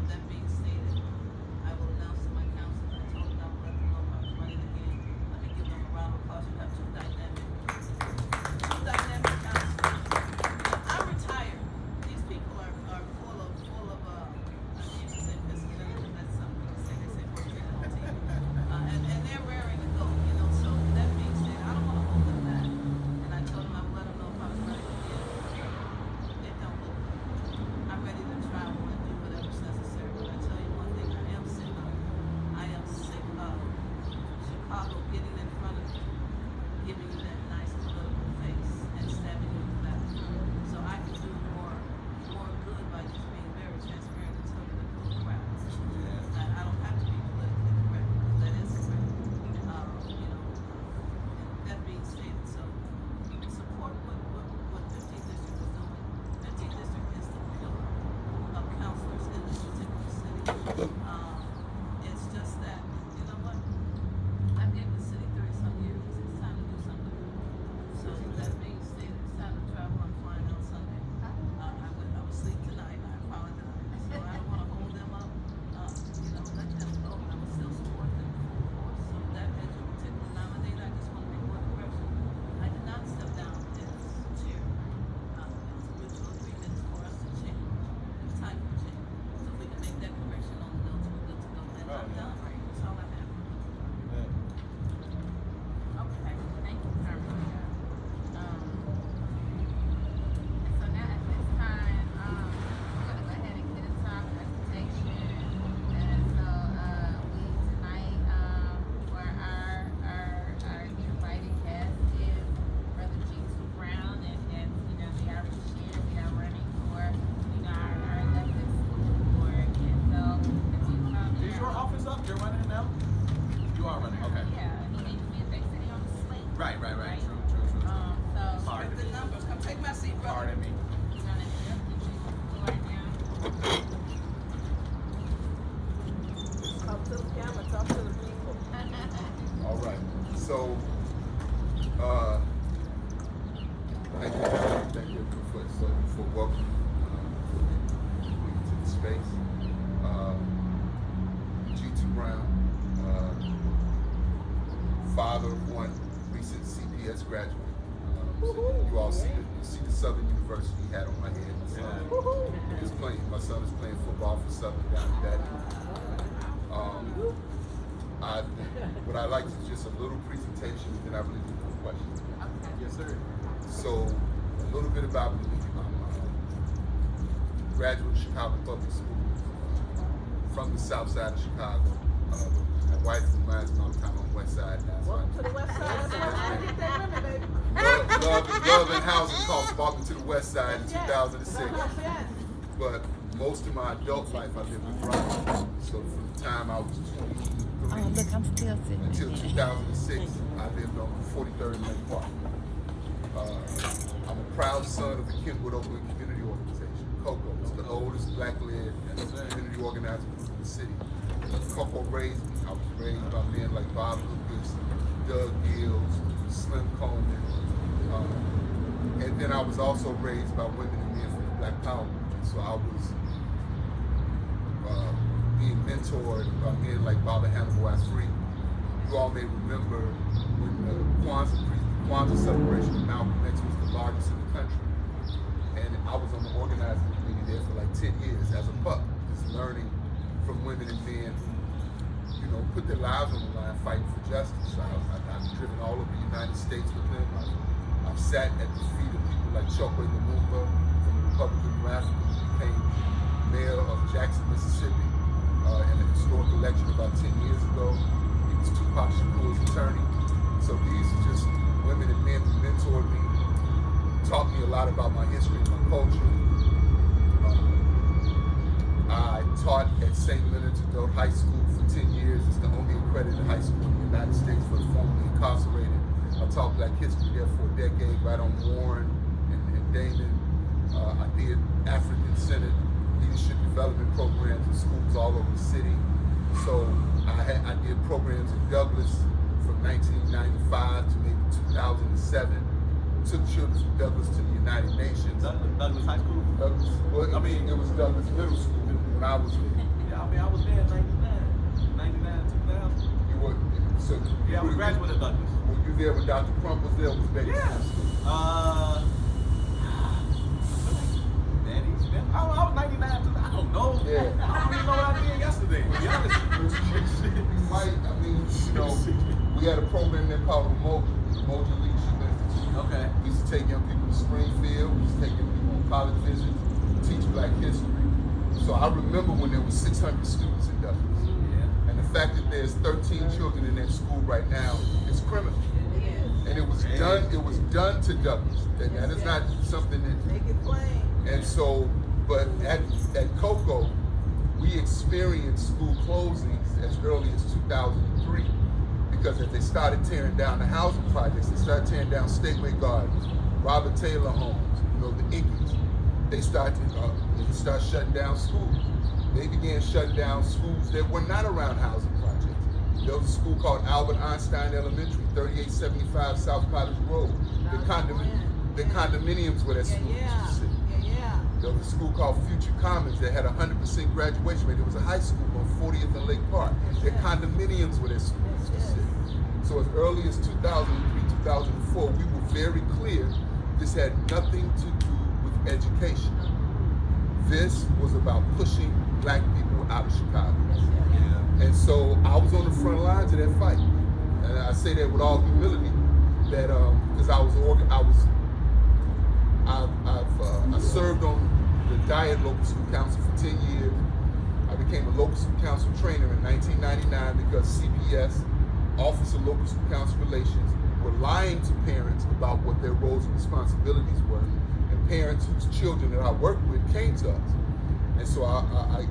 that being stated, I will announce to my council. I told them I would let them know if I was running again. Let me give them a round of applause. We have two dynamic councils. I'm retired. These people are full of I used to say pissing, but that's something to say. They say working on TV. And they're raring to go, you know. So that being said, I don't want to hold them back. And I told them I would let them know if I was running again. They don't look good. I'm ready to travel and do whatever's necessary. But I tell you one thing, I am sick of. I am sick of Chicago getting in front of you, giving you that nice political face and stabbing you in the back. So I can do more good by just being very transparent and tell you the full crap. I don't have to be politically correct because that is correct. You know, that being stated, so support what 15th District is doing. 15th District is the pillar of counselors in this particular city. It's just that, you know what? I've given the city 30-some years. It's time to do something. So that being stated, it's time to travel. I'm flying out Sunday. I will sleep tonight. I apologize. So I don't want to hold them up. You know, let them go. I will still support them full force. So that as your particular nominee, I just want to make one correction. I did not step down as chair. It's a mutual agreement for us to change. It's time for change. So if we can make that correction on the notes. You're running it now? You are running, okay. Yeah, I mean, they said they on the slate. Right. Right. True. So, Pardon The me. numbers, come take my seat, brother. Pardon me. he's gonna go right now. Talk to the camera, talk to the people. All right. So, thank you for welcoming me to the space. G2 Brown, father of one recent CPS graduate. So you all see the Southern University hat on my head. My son is playing. My son is playing football for Southern down at that. What I like is just a little presentation, and then I really do have questions. Okay. Yes, sir. So, a little bit about me. I'm a graduate of Chicago Public Schools, from the South Side of Chicago. My wife reminds me all the time on the West Side now. So Welcome to the west side. That's where I get that women, baby. love and housing costs brought me to the West Side in 2006. Yes. But most of my adult life I lived in Brooklyn. So from the time I was 23 look, I'm still sitting. until 2006, I lived on 43rd and Lake Park. I'm a proud son of the Kenwood Oakland Community Organization, COCO. It's the oldest black-led community organizing group in the city. COCO raised me. I was raised by men like Bob Lucas, Doug Gills, Slim Coleman. And then I was also raised by women and men from the Black Power movement. So I was being mentored by men like Baba Hannibal Asri. You all may remember when the Kwanzaa celebration in Malcolm X was the largest in the country. And I was on the organizing committee there for like 10 years as a pup, just learning from women and men who, put their lives on the line fighting for justice. I've driven all over the United States with them. I've sat at the feet of people like Chokwe Lumumba from the Republic of New Africa, who became mayor of Jackson, Mississippi, in a historic election about 10 years ago. He was Tupac Shakur's attorney. So these are just women and men who mentored me, taught me a lot about my history and my culture. I taught at St. Leonard's Adult High School for 10 years. It's the only accredited high school in the United States for the formerly incarcerated. I taught Black history there for a decade, right on Warren and Damon. I did African-centered leadership development programs in schools all over the city. So I did programs in Douglas from 1995 to maybe 2007. Took children from Douglas to the United Nations. Douglas High School? Douglas, well, it was Douglas Middle School when I was there. Yeah, I was there in 99, 2000. You were, so Yeah, I was a graduate of Douglas. Were you there when Dr. Crump was there? Was Betty Yeah. School? I was 99 to, I don't know. Yeah. I don't even know what I did yesterday, to be honest. You might, we had a program there called Emoji Leadership Institute. Okay. We used to take young people to Springfield. We used to take young people on college visits, teach Black history. So I remember when there was 600 students in Douglas. Yeah. And the fact that there's 13 children in that school right now is criminal. And it was done to Douglas. And that is not something that Make it plain. And so, but at COCO, we experienced school closings as early as 2003 because as they started tearing down the housing projects, they started tearing down Stateway Gardens, Robert Taylor homes, the Inkies. They started shutting down schools. They began shutting down schools that were not around housing projects. There was a school called Albert Einstein Elementary, 3875 South College Road. The condominiums where that school used to sit. There was a school called Future Commons that had 100% graduation rate. There was a high school on 40th and Lake Park. Their condominiums where that school used to sit. So as early as 2003, 2004, we were very clear this had nothing to do with education. This was about pushing Black people out of Chicago. And so I was on the front lines of that fight. And I say that with all humility, that because I served on the Diet Local School Council for 10 years. I became a local school council trainer in 1999 because CPS, Office of Local School Council Relations, were lying to parents about what their roles and responsibilities were. And parents whose children that I worked with came to us. And so I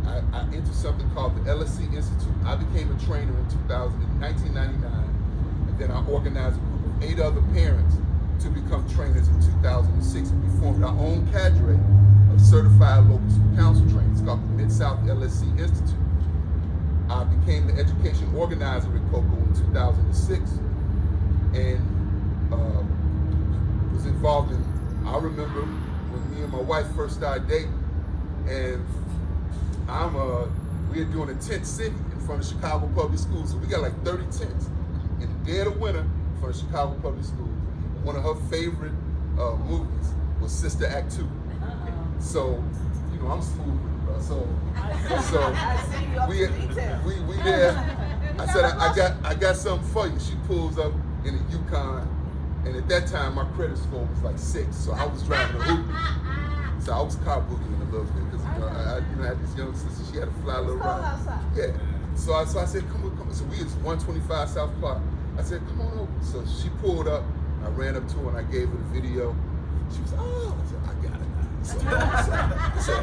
entered something called the LSC Institute. I became a trainer in 1999, and then I organized a group of 8 other parents to become trainers in 2006. And we formed our own cadre of certified local school council trainers called the Mid-South LSC Institute. I became the education organizer at COCO in 2006, and was involved in, I remember when me and my wife first started dating, and we are doing a tent city in front of Chicago Public Schools. So we got like 30 tents in the dead of winter in front of Chicago Public Schools. One of her favorite movies was Sister Act 2. So, you know, I'm smooth with it, bro. So I see you up to detail. we there. I said, I got something for you. She pulls up in a Yukon, and at that time my credit score was like 6, so I was driving a Hoopty. So I was car boogieing a little bit because I had this young sister. She had a fly little Cold ride. outside. Yeah. So I said, come on. So we was 125 South Clark. I said, come on over. So she pulled up. I ran up to her and I gave her the video. She was, oh, I said, I got it. So,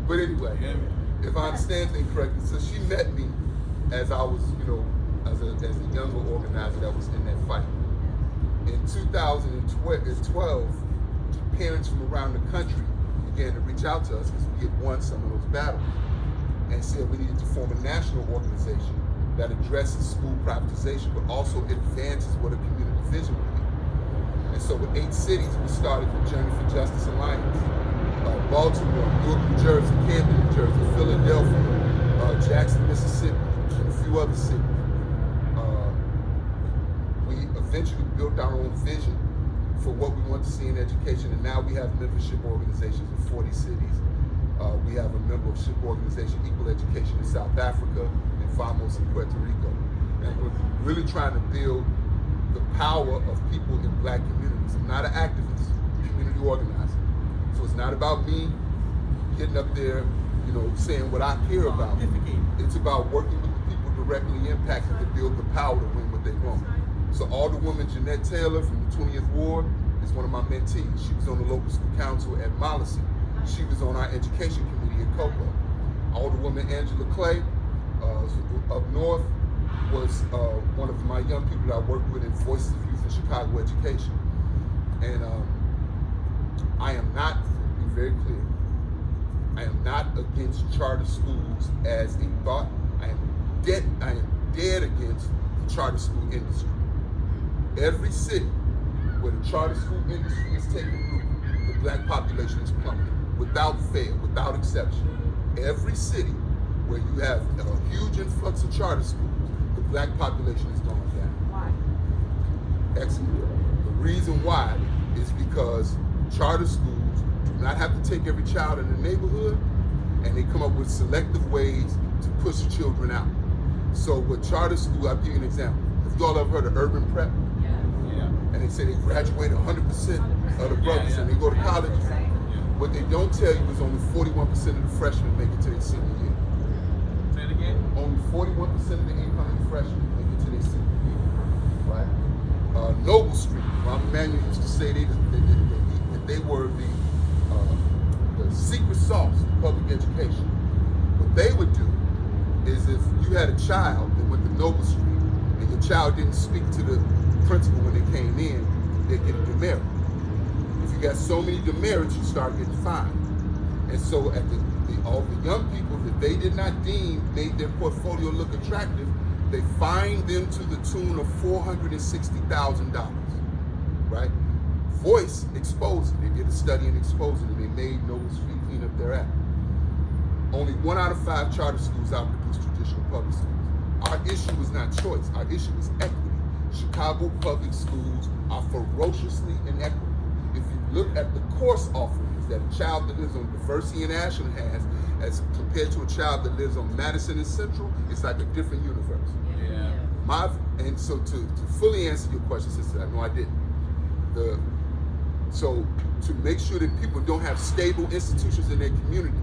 but anyway, if I understand things correctly, so she met me as I was, you know, as a younger organizer that was in that fight. In 2012, parents from around the country began to reach out to us because we had won some of those battles and said we needed to form a national organization that addresses school privatization but also advances what a community vision would be. And so with 8 cities, we started the Journey for Justice Alliance. Baltimore, Newark, New Jersey, Camden, New Jersey, Philadelphia, Jackson, Mississippi, and a few other cities. We eventually built our own vision for what we want to see in education, and now we have membership organizations in 40 cities. We have a membership organization, Equal Education, in South Africa, and FAMOS in Puerto Rico. And we're really trying to build the power of people in Black communities. I'm not an activist, I'm a community organizer. So it's not about me getting up there, you know, saying what I care about. It's about working with the people directly impacted to build the power to win what they want. So Alderwoman Jeanette Taylor from the 20th Ward is one of my mentees. She was on the local school council at Mollisey. She was on our education committee at COCO. Alderwoman Angela Clay up north was one of my young people that I worked with in Voices of Youth in Chicago Education. And I am not, to be very clear, I am not against charter schools as a thought. I am dead against the charter school industry. Every city where the charter school industry is taking root, the Black population is plummeting, without fail, without exception. Every city where you have a huge influx of charter schools, the Black population is going down. Why? Excellent. The reason why is because charter schools do not have to take every child in the neighborhood, and they come up with selective ways to push children out. So with charter school, I'll give you an example. Have you all ever heard of urban prep? And they say they graduate 100% of the brothers and they go to college. What they don't tell you is only 41% of the freshmen make it to their senior year. Say it again. Only 41% of the incoming freshmen make it to their senior year, right? Noble Street, Ron Emanuel used to say that they were the secret sauce of public education. What they would do is if you had a child that went to Noble Street and your child didn't speak to the principal when they came in, they'd get a demerit. If you got so many demerits, you start getting fined. And so at all the young people that they did not deem made their portfolio look attractive, they fined them to the tune of $460,000, right? Voice exposed it. They did a study and exposed it, and they made Noble Street clean up their act. Only 1 out of 5 charter schools outproduce traditional public schools. Our issue is not choice. Our issue is equity. Chicago public schools are ferociously inequitable. If you look at the course offerings that a child that lives on Diversity and Ashland has as compared to a child that lives on Madison and Central, it's like a different universe. Yeah. And so to fully answer your question, sister, I know I didn't. So to make sure that people don't have stable institutions in their community,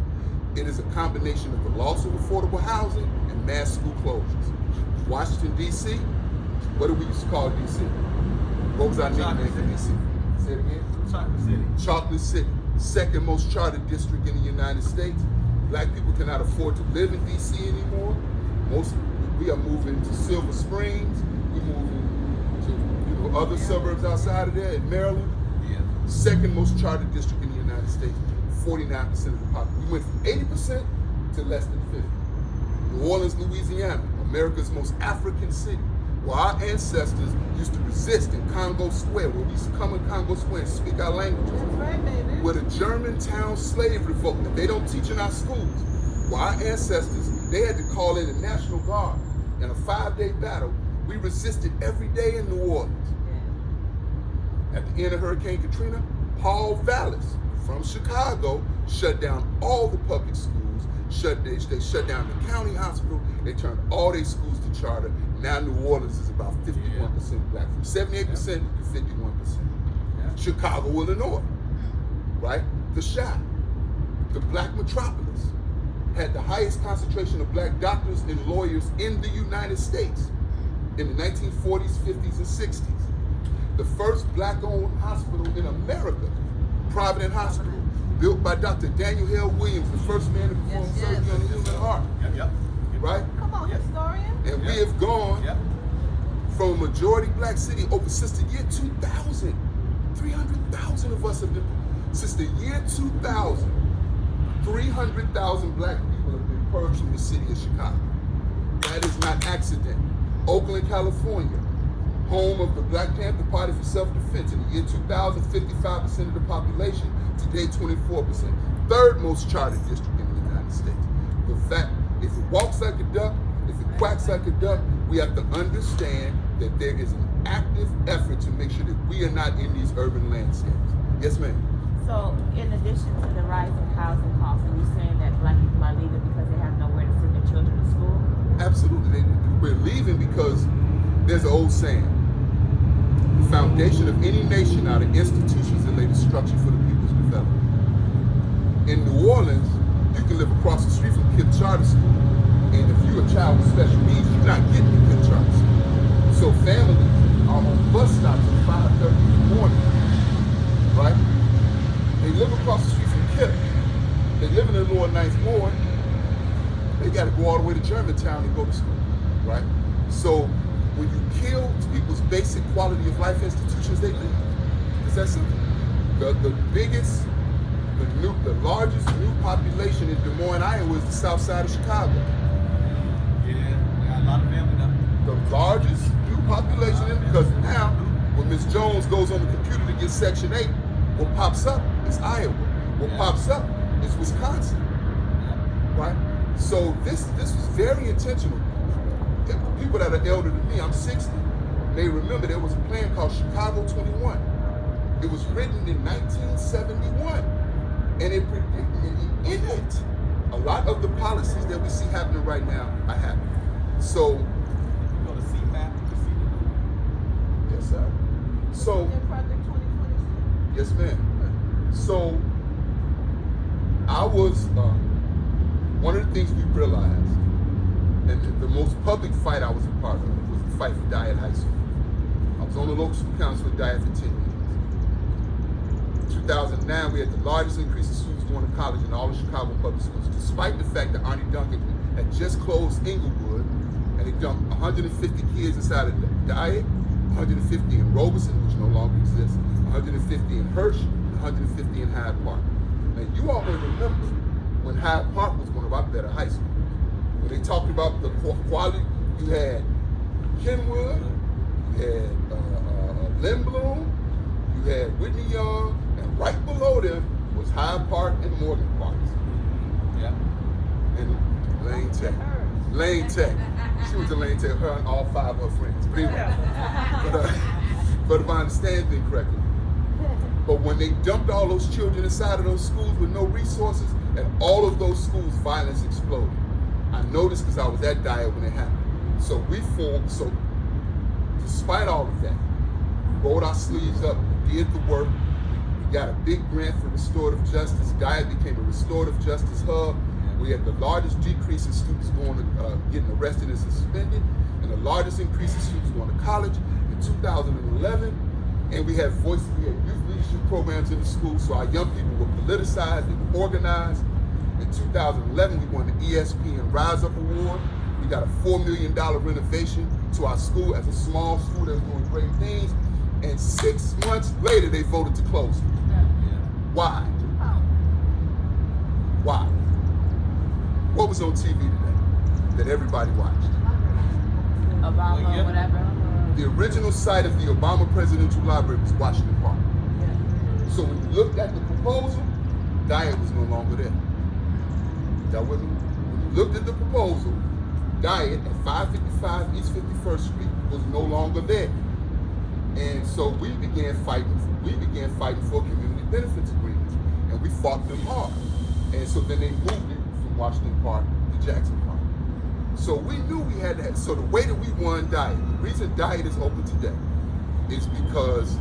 it is a combination of the loss of affordable housing and mass school closures. Washington, D.C., what do we used to call D.C.? What was our nickname for D.C.? Say it again. Chocolate City. Chocolate City, second most chartered district in the United States. Black people cannot afford to live in DC anymore. We are moving to Silver Springs. We're moving to other suburbs outside of there in Maryland. Yeah. Second most chartered district in the United States, 49% of the population. We went from 80% to less than 50. New Orleans, Louisiana, America's most African city, where our ancestors used to resist in Congo Square, where we used to come in Congo Square and speak our languages. That's right, baby. With a Germantown slave revolt that they don't teach in our schools. Where our ancestors, they had to call in the National Guard in a 5-day battle. We resisted every day in New Orleans. At the end of Hurricane Katrina, Paul Vallis from Chicago shut down all the public schools. They shut down the county hospital. They turned all their schools to charter. Now New Orleans is about 51% black, from 78% to 51%. Chicago, Illinois, right? The Chi, the black metropolis, had the highest concentration of black doctors and lawyers in the United States in the 1940s, 50s, and 60s. The first black-owned hospital in America, Providence Hospital, built by Dr. Daniel Hale Williams, the first man to perform surgery on the human heart. Yep. Right? Come on, historian. And we have gone from a majority black city over since the year 2000. 300,000 of us have been, since the year 2000, 300,000 black people have been purged from the city of Chicago. That is not accident. Oakland, California, home of the Black Panther Party for Self-Defense. In the year 2000, 55% of the population, today 24%. Third most chartered district in the United States. The fact, if it walks like a duck, if it quacks like a duck, we have to understand that there is an active effort to make sure that we are not in these urban landscapes. Yes, ma'am. So, in addition to the rise in housing costs, are you saying that black people are leaving because they have nowhere to send their children to school? Absolutely. We're leaving because there's an old saying. The foundation of any nation are the institutions that lay the structure for the people's development. In New Orleans, you can live across the street from KIPP Charter School, and if you're a child with special needs, you're not getting to KIPP Charter School. So families are on bus stops at 5:30 in the morning, right? They live across the street from KIPP. They live in the lower 9th ward. They got to go all the way to Germantown to go to school, right? So when you kill people's basic quality of life institutions, they leave. It's that simple. The biggest, the largest new population in Des Moines, Iowa is the south side of Chicago. Yeah, got a lot of family now. The largest new population, because now when Ms. Jones goes on the computer to get Section 8, what pops up is Iowa. What pops up is Wisconsin, right? So this was very intentional. People that are elder than me, I'm 60, may remember there was a plan called Chicago 21. It was written in 1971, and it predicted in it a lot of the policies that we see happening right now are happening. So, You go to CMAP, you can see yes, sir. So, Project 2026. yes, ma'am. So, I was one of the things we realized, and the most public fight I was a part of was the fight for Dyett High School. I was on the local school council at Dyett for 10 years. In 2009, we had the largest increase in students going to college in all of Chicago public schools, despite the fact that Arnie Duncan had just closed Inglewood, and they dumped 150 kids inside of Dyett, 150 in Robeson, which no longer exists, 150 in Hirsch, and 150 in Hyde Park. Now, you all may remember when Hyde Park was one of our better high schools. When they talked about the quality, you had Kenwood, you had Lindblom, you had Whitney Young, and right below them was Hyde Park and Morgan Park. Yeah. And Lane Tech. Lane Tech. She went to Lane Tech, her and all 5 of her friends. But anyway, but if I understand things correctly, but when they dumped all those children inside of those schools with no resources, at all of those schools, violence exploded. I noticed because I was at Dyett when it happened. So we formed, so despite all of that, we rolled our sleeves up, we did the work, we got a big grant for restorative justice. Dyett became a restorative justice hub. We had the largest decrease in students going to getting arrested and suspended, and the largest increase in students going to college in 2011. And we had voices, we had youth leadership programs in the school, so our young people were politicized and organized. In 2011, we won the ESPN Rise Up Award. We got a $4 million renovation to our school as a small school that was doing great things. And 6 months later, they voted to close it. Why? Why? What was on TV today that everybody watched? Obama, Yeah. whatever. The original site of the Obama Presidential Library was Washington Park. So when you looked at the proposal, Diet was no longer there. Y'all with me? When you looked at the proposal, Diet at 555 East 51st Street was no longer there. And so we began fighting for a community benefits agreement. And we fought them hard. And so then they moved it from Washington Park to Jackson Park. So we knew we had to have, so the way that we won Diet, the reason Diet is open today is because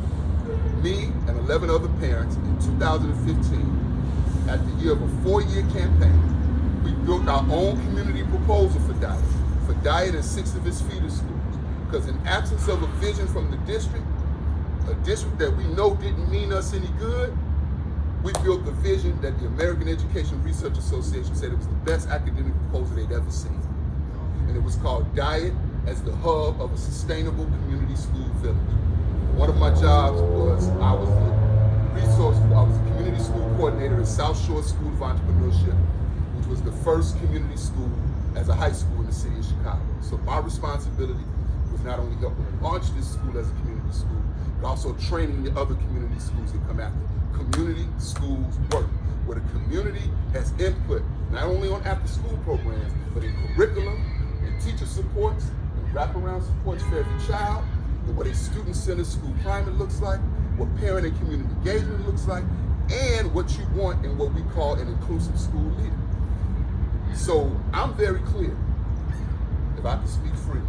me and 11 other parents in 2015, at the year of a 4-year campaign, we built our own community proposal for Diet and 6 of its feeder schools. Because in absence of a vision from the district, a district that we know didn't mean us any good, we built the vision that the American Education Research Association said it was the best academic proposal they'd ever seen. And it was called Diet as the hub of a sustainable community school village. One of my jobs was I was a community school coordinator at South Shore School of Entrepreneurship, which was the first community school as a high school in the city of Chicago. So my responsibility was not only helping to launch this school as a community school, but also training the other community schools that come after. Community schools work, where the community has input, not only on after-school programs, but in curriculum, and teacher supports, and wraparound supports for every child, and what a student-centered school climate looks like, what parent and community engagement looks like, and what you want in what we call an inclusive school leader. So I'm very clear, if I can speak freely.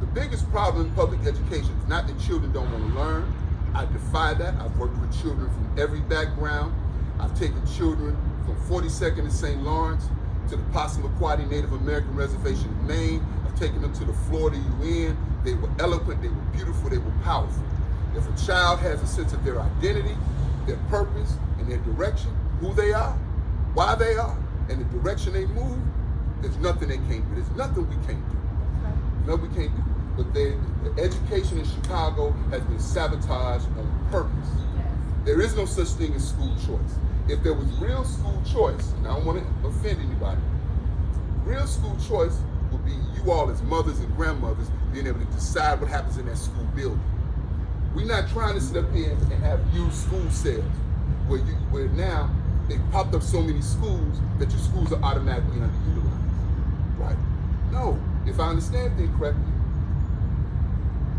The biggest problem in public education is not that children don't want to learn. I defy that. I've worked with children from every background. I've taken children from 42nd and St. Lawrence to the Passamaquoddy Native American Reservation in Maine. I've taken them to the Florida UN. They were eloquent, they were beautiful, they were powerful. If a child has a sense of their identity, their purpose, and their direction, who they are, why they are, and the direction they move, there's nothing they can't do. There's nothing we can't do. Nothing we can't do. But the education in Chicago has been sabotaged on purpose. There is no such thing as school choice. If there was real school choice, and I don't want to offend anybody, real school choice would be you all as mothers and grandmothers being able to decide what happens in that school building. We're not trying to sit up here and have used school sales, where now they've popped up so many schools that your schools are automatically underutilized, right? No, if I understand things correctly,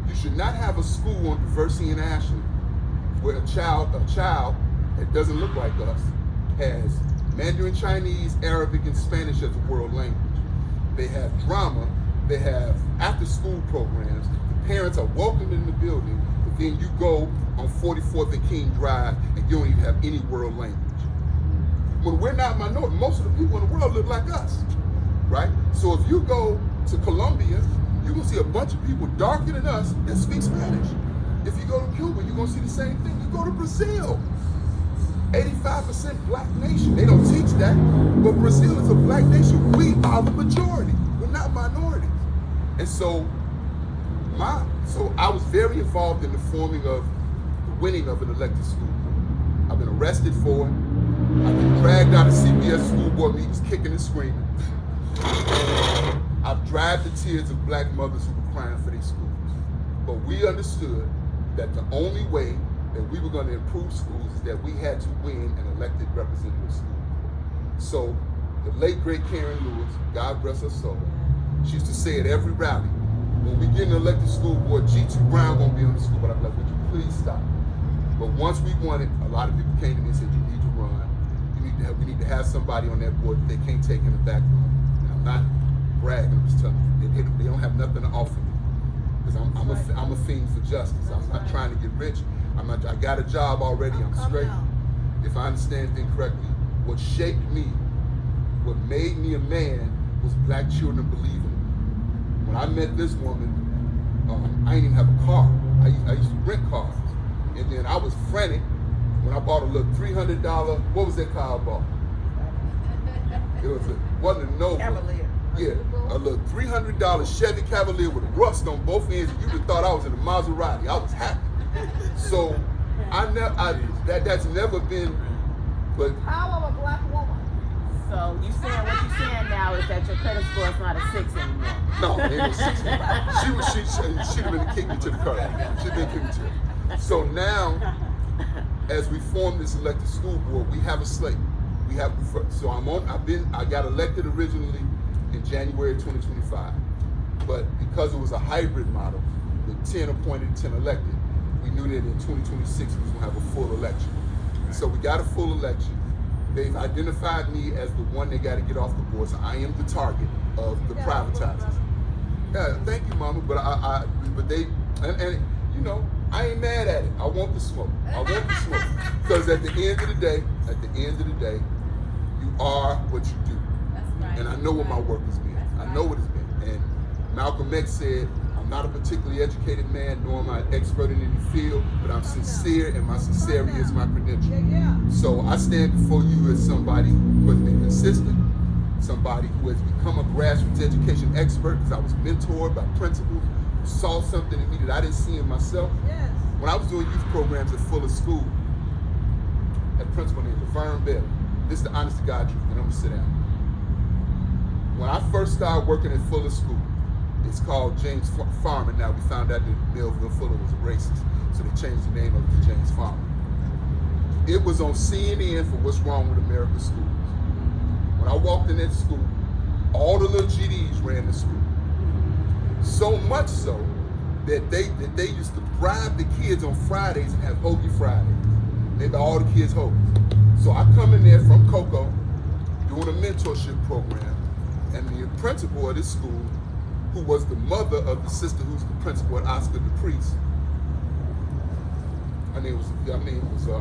you should not have a school on Diversity in Ashland where a child that doesn't look like us has Mandarin Chinese, Arabic, and Spanish as a world language. They have drama, they have after-school programs, the parents are welcomed in the building, but then you go on 44th and King Drive and you don't even have any world language. When we're not minority, most of the people in the world look like us, right? So if you go to Colombia, you're gonna see a bunch of people darker than us that speak Spanish. If you go to Cuba, you're gonna see the same thing. You go to Brazil, 85% black nation. They don't teach that, but Brazil is a black nation. We are the majority. We're not minorities. And so I was very involved in the forming of the winning of an elected school board. I've been arrested for it. I've been dragged out of CPS school board meetings kicking and screaming. I've dried the tears of black mothers who were crying for their schools. But we understood that the only way that we were going to improve schools is that we had to win an elected representative school board. So the late, great Karen Lewis, God bless her soul, she used to say at every rally, when we get an elected school board, G2 Brown gonna be on the school board. I'm like, would you please stop? But once we won it, a lot of people came to me and said, you need to run. We need to have somebody on that board that they can't take in the back room. And I'm not bragging, I'm just telling you, they don't have nothing to offer me. Because I'm a fiend for justice. I'm not trying to get rich. I got a job already, I'm straight. If I understand things correctly, what shaped me, what made me a man was black children believing in me. When I met this woman, I didn't even have a car. I used to rent cars. And then I was frantic when I bought a little $300, what was that car I bought? It wasn't a Nova. Cavalier. Yeah, a little $300 Chevy Cavalier with rust on both ends. You'd have thought I was in a Maserati. I was happy. So that's never been, but Power of a black woman. So you saying what you saying now is that your credit score is not a 6 anymore. no, it was 6. She'd have been kicked me to the curb. She'd been kicked me to. So now, as we form this elected school board, we have a slate. We have so I got elected originally in January 2025, but because it was a hybrid model, with 10 appointed, 10 elected, we knew that in 2026 we was gonna have a full election. So we got a full election. They've identified me as the one they got to get off the board. So I am the target of the privatizers. Yeah, thank you, Mama. But but they, and you know, I ain't mad at it. I want the smoke. I want the smoke. Because at the end of the day, you are what you do. That's right. And I know what my work has been. I know what it's been. And Malcolm X said, I'm not a particularly educated man, nor am I an expert in any field, but I'm sincere, and my sincerity is my credential. So I stand before you as somebody who has been consistent, somebody who has become a grassroots education expert, because I was mentored by principals who saw something in me that I didn't see in myself. Yes. When I was doing youth programs at Fuller School, a principal named Laverne Bell, this is the honest to God truth, and I'm gonna sit down. When I first started working at Fuller School, it's called James Farmer now. We found out that Melville Fuller was a racist, so they changed the name of it to James Farmer. It was on CNN for What's Wrong with America's Schools. When I walked in that school, all the little GDs ran the school. So much so that they used to bribe the kids on Fridays and have Hoagie Fridays. All the kids hoagies. So I come in there from Cocoa, doing a mentorship program, and the principal of this school, who was the mother of the sister who's the principal at Oscar the Priest. Her name was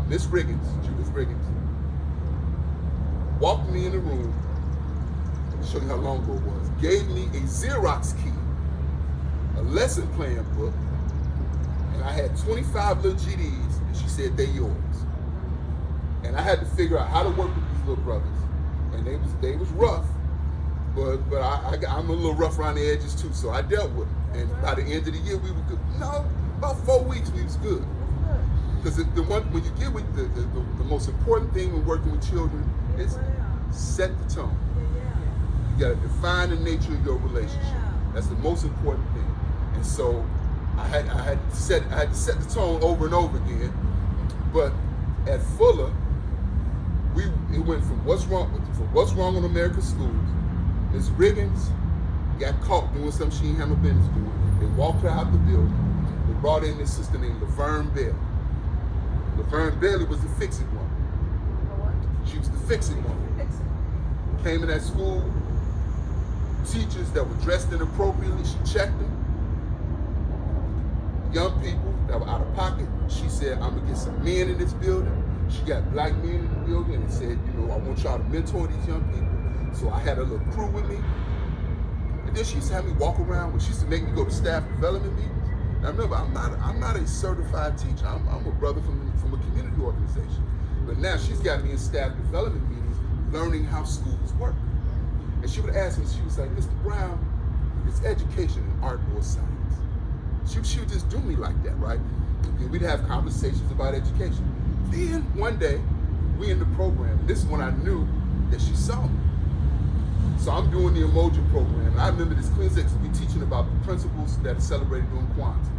Miss Riggins, Judith Riggins. Walked me in the room, to show you how long ago it was, gave me a Xerox key, a lesson plan book, and I had 25 little GDs, and she said, they're yours. And I had to figure out how to work with these little brothers. And they was rough, but I'm a little rough around the edges too, so I dealt with them. And by the end of the year, we were good. No, about 4 weeks we was good. Because when you get with the most important thing when working with children is set the tone. You gotta define the nature of your relationship. That's the most important thing. And so I had to set the tone over and over again. But at Fuller, it went from what's wrong in America's schools. Ms. Riggins got caught doing something she didn't have no business doing. They walked her out the building. They brought in this sister named Laverne Bailey. Laverne Bailey was the fix-it woman. She was the fix-it woman. Came in that school, teachers that were dressed inappropriately, she checked them. Young people that were out of pocket, she said, I'm gonna get some men in this building. She got black men in the building and said, I want y'all to mentor these young people. So I had a little crew with me. And then she used to have me walk around. She used to make me go to staff development meetings. Now remember, I'm not a certified teacher. I'm a brother from a community organization. But now she's got me in staff development meetings, learning how schools work. And she would ask me, she was like, Mr. Brown, it's education in art or science. She would just do me like that, right? And we'd have conversations about education. Then one day, we in the program, and this is when I knew that she saw me. So I'm doing the emoji program, and I remember this Kleenex we teaching about the principles that are celebrated during Kwanzaa.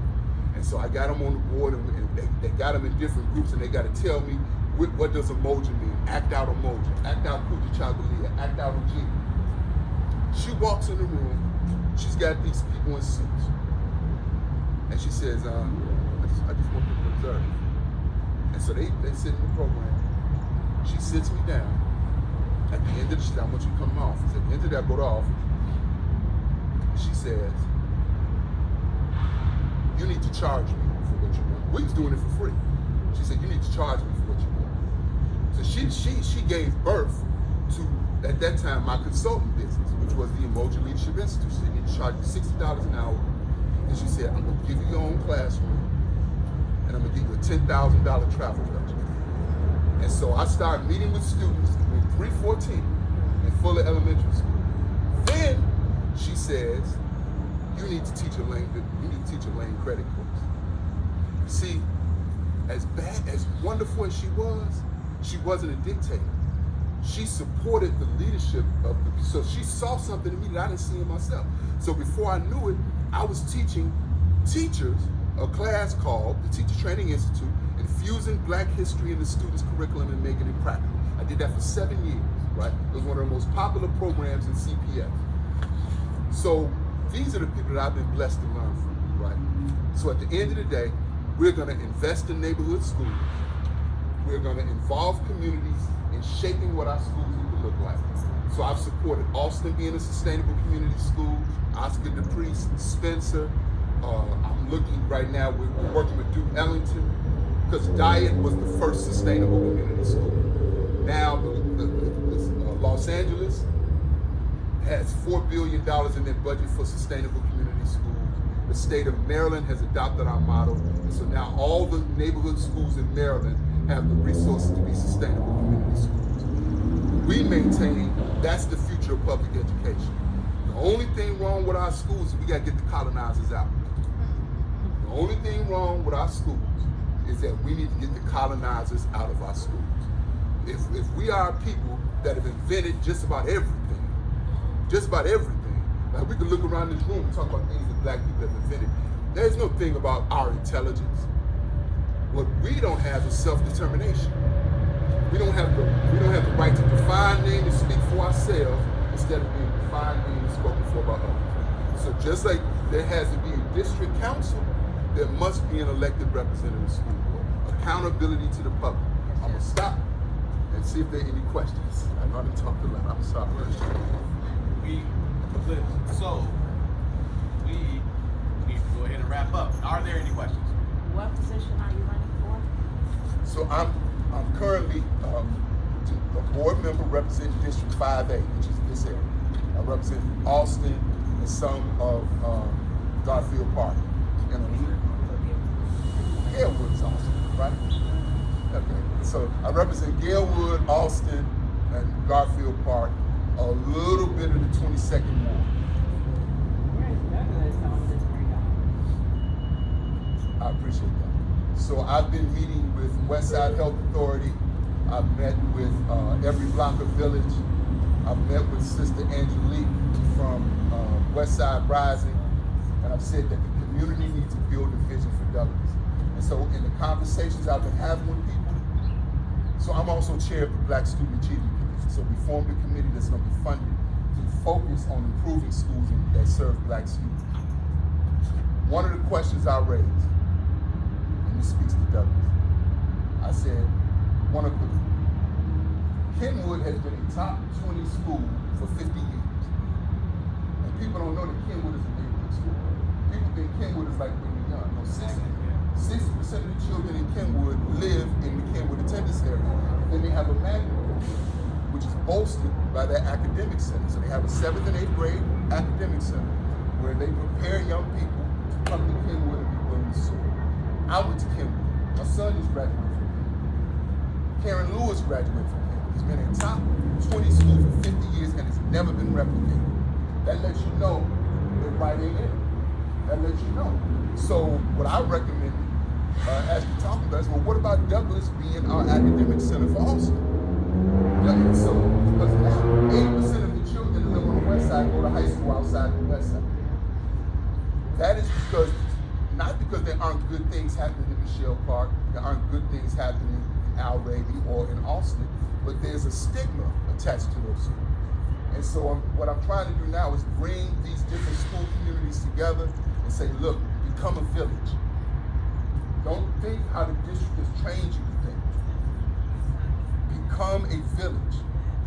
And so I got them on the board, and they got them in different groups, and they got to tell me what does emoji mean. Act out emoji, act out Kuji Chagalia, act out Ujima. She walks in the room, she's got these people in suits. And she says, I just want you to observe. And so they sit in the program. She sits me down. At the end of the shit, I want you to come to my office. At the end of that, I go to the office. She says, you need to charge me for what you're doing. We was doing it for free. She said, you need to charge me for what you're doing. So she gave birth to, at that time, my consulting business, which was the Emoji Leadership Institute. She said, you need to charge me $60 an hour. And she said, I'm gonna give you your own classroom, and I'm gonna give you a $10,000 travel budget. And so I started meeting with students in 314 in Fuller Elementary School. Then she says, you need to teach a lane credit course. See, as bad, as wonderful as she wasn't a dictator. She supported the leadership of the, so she saw something in me that I didn't see in myself. So before I knew it, I was teaching teachers a class called the Teacher Training Institute, infusing Black history in the students' curriculum and making it practical. I did that for 7 years, right? It was one of the most popular programs in CPS. So these are the people that I've been blessed to learn from, right? So at the end of the day, we're gonna invest in neighborhood schools. We're gonna involve communities in shaping what our schools need to look like. So I've supported Austin being a sustainable community school, Oscar DePriest, Spencer. I'm looking right now, we're working with Duke Ellington, because Dyett was the first sustainable community school. Now Los Angeles has $4 billion in their budget for sustainable community schools. The state of Maryland has adopted our model, and so now all the neighborhood schools in Maryland have the resources to be sustainable community schools. We maintain that's the future of public education. The only thing wrong with our schools is we gotta get the colonizers out. The only thing wrong with our schools is that we need to get the colonizers out of our schools. If we are people that have invented just about everything, like we can look around this room and talk about things that Black people have invented. There's no thing about our intelligence. What we don't have is self-determination. We don't have the right to define names and speak for ourselves instead of being defined names and spoken for by others. So just like there has to be a district council, there must be an elected representative school board. Accountability to the public. I'm gonna stop and see if there are any questions. I know I didn't talk a lot, I'm sorry. We need to go ahead and wrap up. Are there any questions? What position are you running for? So I'm currently a board member representing District 5A, which is this area. I represent Austin and some of Garfield Park. Galewood is Austin, right? Okay. So I represent Galewood, Austin, and Garfield Park, a little bit of the 22nd Ward. Where's Douglas on this radar? I appreciate that. So I've been meeting with Westside Health Authority. I've met with Every Blocker Village. I've met with Sister Angelique from Westside Rising. And I've said that the community needs to build a vision for Douglas. And so in the conversations I've been having with people, so I'm also chair of the Black Student Achievement Committee. So we formed a committee that's going to be funded to focus on improving schools that serve Black students. One of the questions I raised, and this speaks to Douglas, I said, Kenwood has been a top 20 school for 50 years. And people don't know that Kenwood is a neighborhood school. People think Kenwood is like when you're young. No, 60% of the children in Kenwood live in the Kenwood attendance area. Then they have a magnet program, which is bolstered by their academic center. So they have a 7th and 8th grade academic center where they prepare young people to come to Kenwood and be willing to serve. I went to Kenwood. My son just graduated from Kenwood. Karen Lewis graduated from Kenwood. He's been in top 20 school for 50 years and it's never been replicated. That lets you know they're right in it. That lets you know. So what I recommend as we talk about is, well, what about Douglas being our academic center for Austin? So, because now 80% of the children that live on the west side go to high school outside the west side. That is because, not because there aren't good things happening in Michelle Park, there aren't good things happening in Al-Raby or in Austin, but there's a stigma attached to those schools. And so what I'm trying to do now is bring these different school communities together and say, look, become a village. Don't think how the district has trained you to think. Become a village.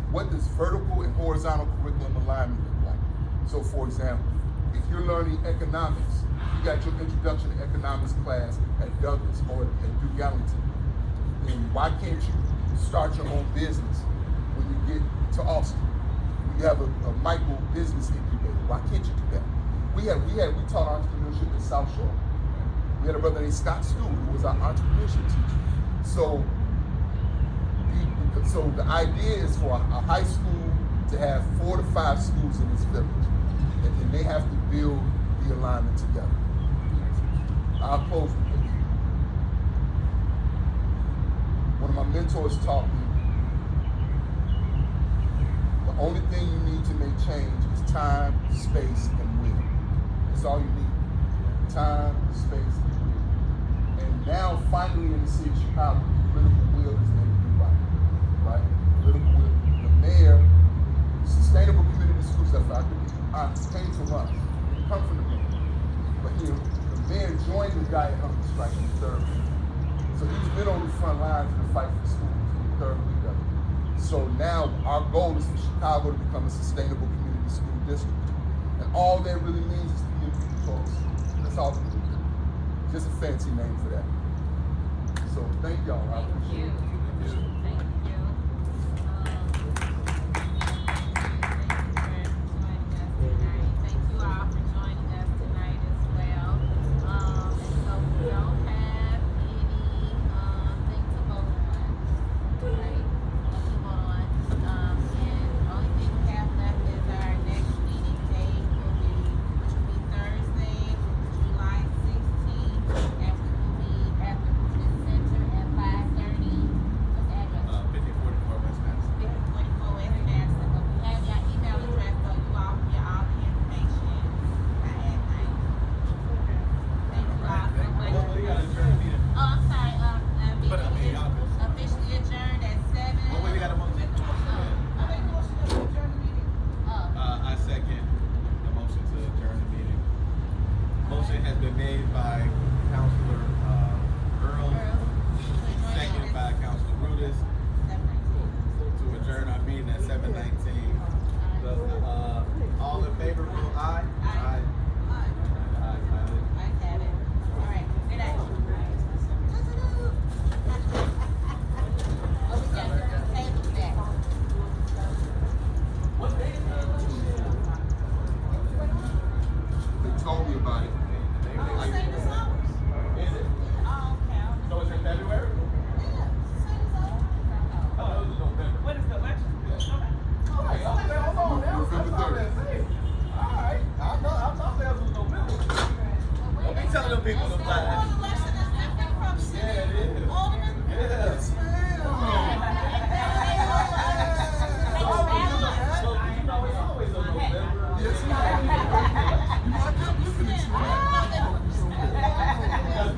What does vertical and horizontal curriculum alignment look like? So for example, if you're learning economics, you got your introduction to economics class at Douglas or at Duke Ellington, then why can't you start your own business when you get to Austin? You have a micro business incubator. Why can't you do that? We taught entrepreneurship at South Shore. We had a brother named Scott Stewart who was our entrepreneurship teacher. So So the idea is for a high school to have 4 to 5 schools in this village, and then they have to build the alignment together. I'll close with this. One of my mentors taught me the only thing you need to make change is time, space, and will. That's all you need. Time, space, and will. And now, finally, in the city of Chicago, political will is there to do right. Political will. The mayor, sustainable community schools, if I could be honest, came from us. It come from the mayor. But the mayor joined the guy at Hunger Strike in the third week. So he's been on the front lines in the fight for schools in the third week of it. So now our goal is for Chicago to become a sustainable community school district. And all that really means is community choice. That's all it means. Just a fancy name for that. So thank y'all. I appreciate it. Thank you. Thank you all for joining us tonight as well. And so we don't have anything to vote on, right? Nothing to vote on. And the only thing we have left is our next meeting date which will be Thursday, July 16th, and we will be at the Rufus Center at 5:30. What's the address? 5044 West Madison. 5044 West Madison, but we have your email address, so you all can get all the information by at night. Thank you all so much. Well, we got to adjourn the meeting. Oh, I'm sorry, But I mean, meeting y'all is officially adjourned at 7. Well, we got a motion. I make a motion to adjourn the meeting. I second the motion to adjourn the meeting. Motion has been made by Councilor Earl, seconded by Councilor Rudis to adjourn our meeting at 7:19. All in favor, vote aye. Aye. Aye. I have it. All right, good night. Oh, we got the tables back. They told me about it. Is it? So it's in February? Oh, it was in November. When is the election? All right, hold on now. November 3rd. All right, I thought that was November. Don't be telling them people to fly. Election is different from city. Yeah, it is. Alderman. Yes. So you know it's always in November. Yes, ma'am. You know, I kept looking at you. Because